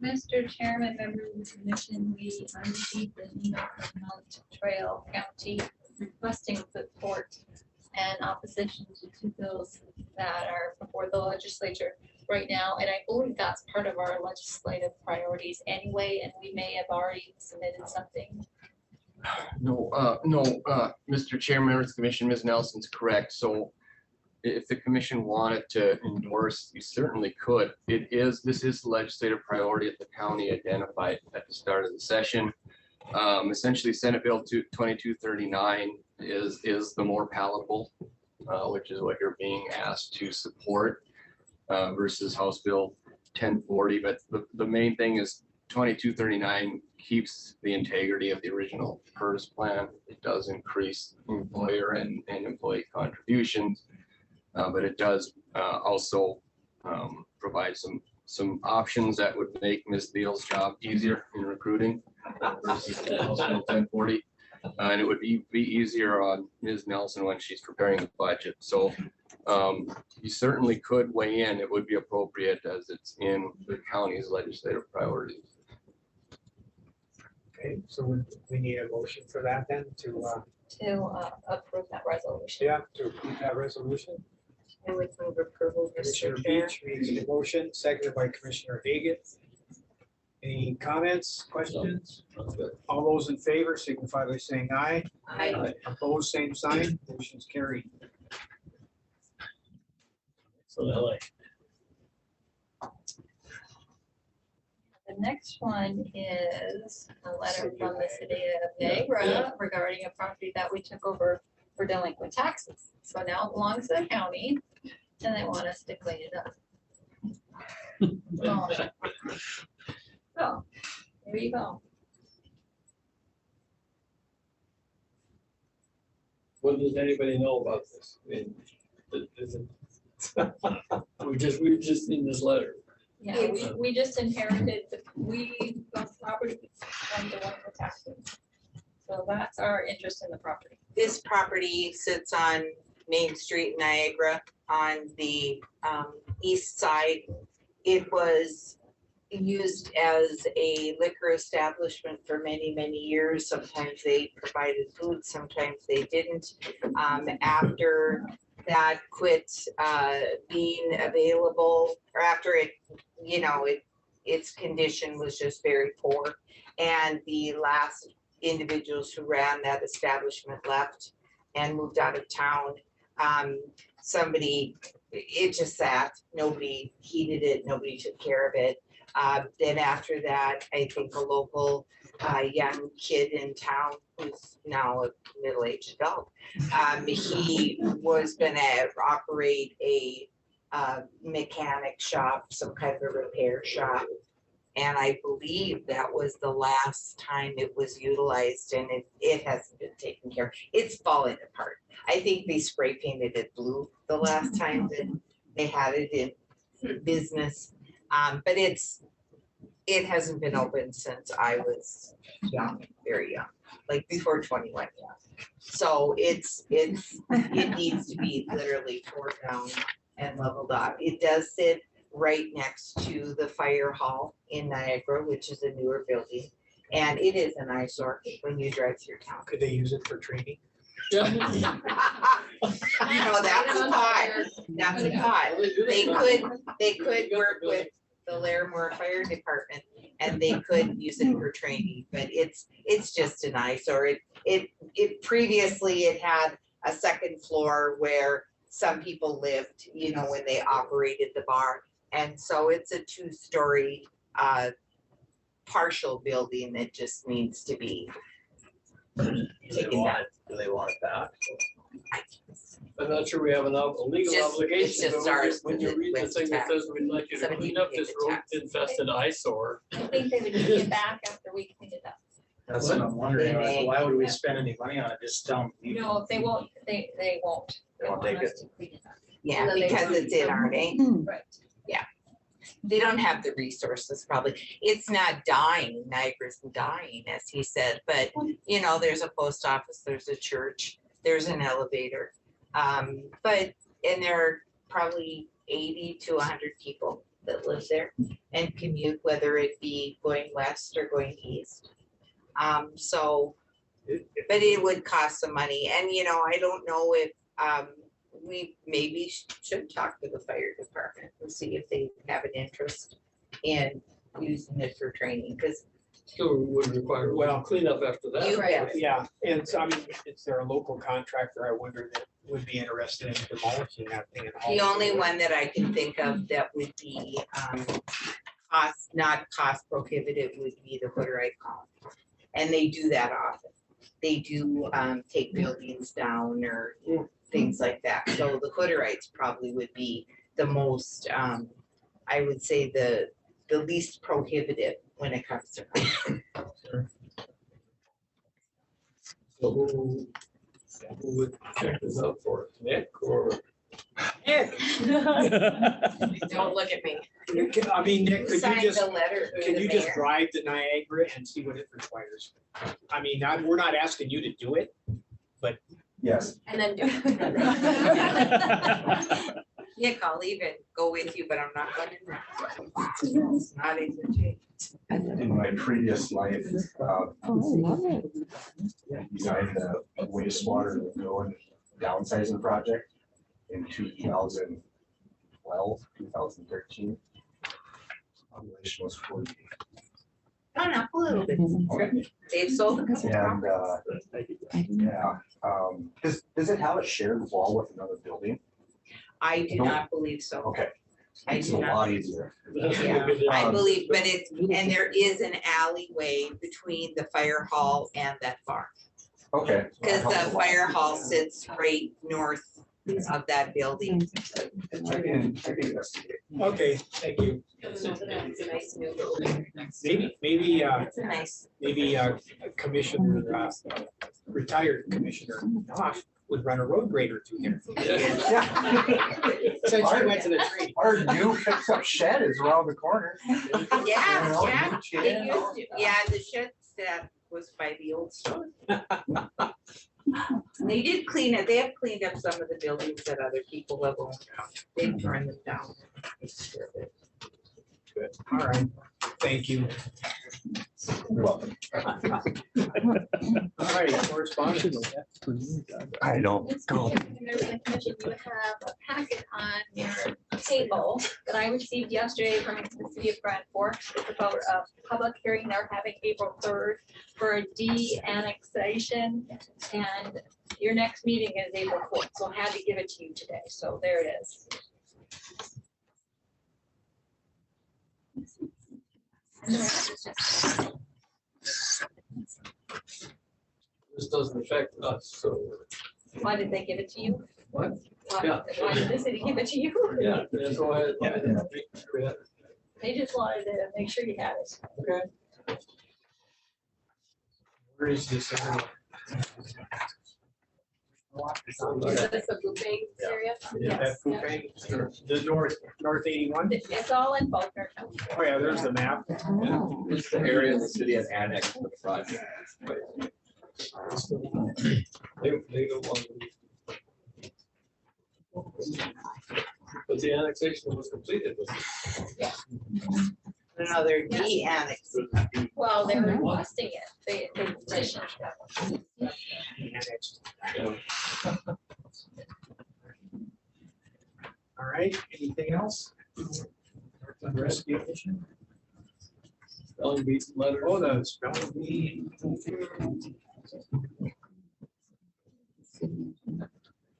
Mr. Chairman, members of the commission, we received an email from Mount Trail County requesting support and opposition to two bills that are before the legislature right now. And I believe that's part of our legislative priorities anyway, and we may have already submitted something. No, Mr. Chair, members of the commission, Ms. Nelson's correct. So if the commission wanted to endorse, you certainly could. This is the legislative priority at the county identified at the start of the session. Essentially, Senate Bill 2239 is the more palatable, which is what you're being asked to support versus House Bill 1040. But the main thing is 2239 keeps the integrity of the original PERS plan. It does increase employer and employee contributions, but it does also provide some options that would make Ms. Thiel's job easier in recruiting versus House Bill 1040. And it would be easier on Ms. Nelson when she's preparing the budget. So you certainly could weigh in. It would be appropriate as it's in the county's legislative priorities. Okay, so we need a motion for that then to Approve that resolution. to approve that resolution. And with move approval, Commissioner Mr. Chair. Beach makes the motion, seconded by Commissioner Hagan. Any comments, questions? All those in favor signify by saying aye. Aye. Opposed, same sign, motion's carried. from LA. The next one is a letter from the city of Niagara regarding a property that we took over for delinquent taxes. So now it belongs to the county and they want us to clean it up. So, there you go. What does anybody know about this? I mean, is it- we've just seen this letter. Yeah, we just inherited, we got property from delinquent taxes. So that's our interest in the property. This property sits on Main Street, Niagara, on the east side. It was used as a liquor establishment for many, many years. Sometimes they provided food, sometimes they didn't. After that quit being available, or after it, you know, its condition was just very poor. And the last individuals who ran that establishment left and moved out of town. It just sat, nobody heated it, nobody took care of it. Then after that, I think a local young kid in town who's now a middle-aged adult, he was gonna operate a mechanic shop, some kind of a repair shop. And I believe that was the last time it was utilized, and it hasn't been taken care of. It's falling apart. I think they spray painted it blue the last time that they had it in business. But it hasn't been open since I was young, very young, like before 21. Yeah. So it needs to be literally torn down and leveled up. It does sit right next to the fire hall in Niagara, which is a newer building. And it is an eyesore when you drive through town. Could they use it for training? You know, that's a pot. That's a pot. They could work with the Larimore Fire Department and they could use it for training, but it's just an eyesore. It previously it had a second floor where some people lived, you know, when they operated the bar. And so it's a 2-story partial building that just needs to be taken down. Do they want it back? I'm not sure we have a legal obligation, it's just but ours when you read the with thing that tax. says we'd like you to Somebody clean up pay this the road tax. infested eyesore. I think they would give it back after we clean it up. That's what I'm wondering, like, why would we spend any money on it? Just tell them. No, they won't, they won't. They won't want take us to clean it up. Yeah, And then they because want it's in some- our name. Right. Yeah. They don't have the resources probably. It's not dying, Niagara's dying, as he said, but you know, there's a post office, there's a church, there's an elevator. And there are probably 80 to 100 people that live there and commute, whether it be going west or going east. But it would cost some money. And, you know, I don't know if we maybe should talk to the fire department and see if they have an interest in using it for training, because Still would require, well, cleanup after that. You bet. Yeah, and so I mean, is there a local contractor, I wonder, that would be interested in demolishing that thing? And the only one that I can think of that would be not cost prohibitive would be the Hooterite Colony. And they do that often. They do take buildings down or things like that. So the Hooterites probably would be the most, I would say the least prohibitive when it comes to. So who would check this out for us, Nick or? Nick. Don't look at me. I mean, Nick, could you Signed just, the letter, can the you just mayor. drive to Niagara and see what it requires? I mean, we're not asking you to do it, but. Yes. And then do. Nick, I'll even go with you, but I'm not going to. It's not even. In my previous life, designed a wastewater lagoon downsizing project in 2012, 2013. Population was 40. Gone up a little bit. Okay. They've sold a couple And, properties. yeah, does it have a shared wall with another building? I do Nope. not believe so. Okay. I It's do a not. lot easier. Yeah, I Um, believe, but it's, and there is an alleyway between the fire hall and that farm. Okay. Because the fire hall sits right north of that building. I can investigate. Okay, thank you. It's a nice new building. Maybe, It's a nice. Commissioner, retired Commissioner Knopf would run a road grader through here. Since she went to the tree. Our new fix up shed is around the corner. Yeah, it used to, yeah, the shed that was by the old store. They did clean it, they have cleaned up some of the buildings that other people have owned. They've torn them down. Good, all right, thank you. You're welcome. All right, correspondence. I don't go. Members of the commission, you have a packet on your table that I received yesterday from the city of Grand Forks. It's about a public hearing they're having April 3rd for a de-annexation. And your next meeting is April 4th, so I had to give it to you today. So there it is. And the rest is just- This doesn't affect us, so. Why did they give it to you? What? Why did the city give it to you? Yeah, go ahead. They just wanted to make sure you had it. Okay. Where is this? Is this the Blueberry area? That Fupang, the north 81? It's all in Faulkner County. Oh, yeah, there's the map. It's the area the city has annexed to the project. They don't want to. But the annexation was completed. No, they're de-annexed. Well, they were requesting it. They petitioned. All right, anything else? Rescue mission? Spelling bee letter. Oh, the spelling bee.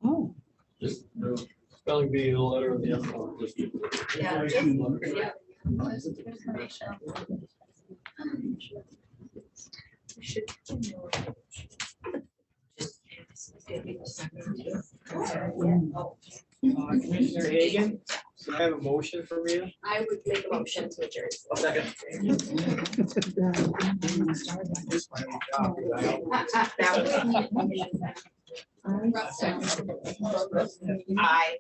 Oh. Just the spelling bee, the letter of the envelope. Yeah, yeah. There's information. We should. Commissioner Hagan, do I have a motion from you? I would make a motion to adjourn. Second. Aye.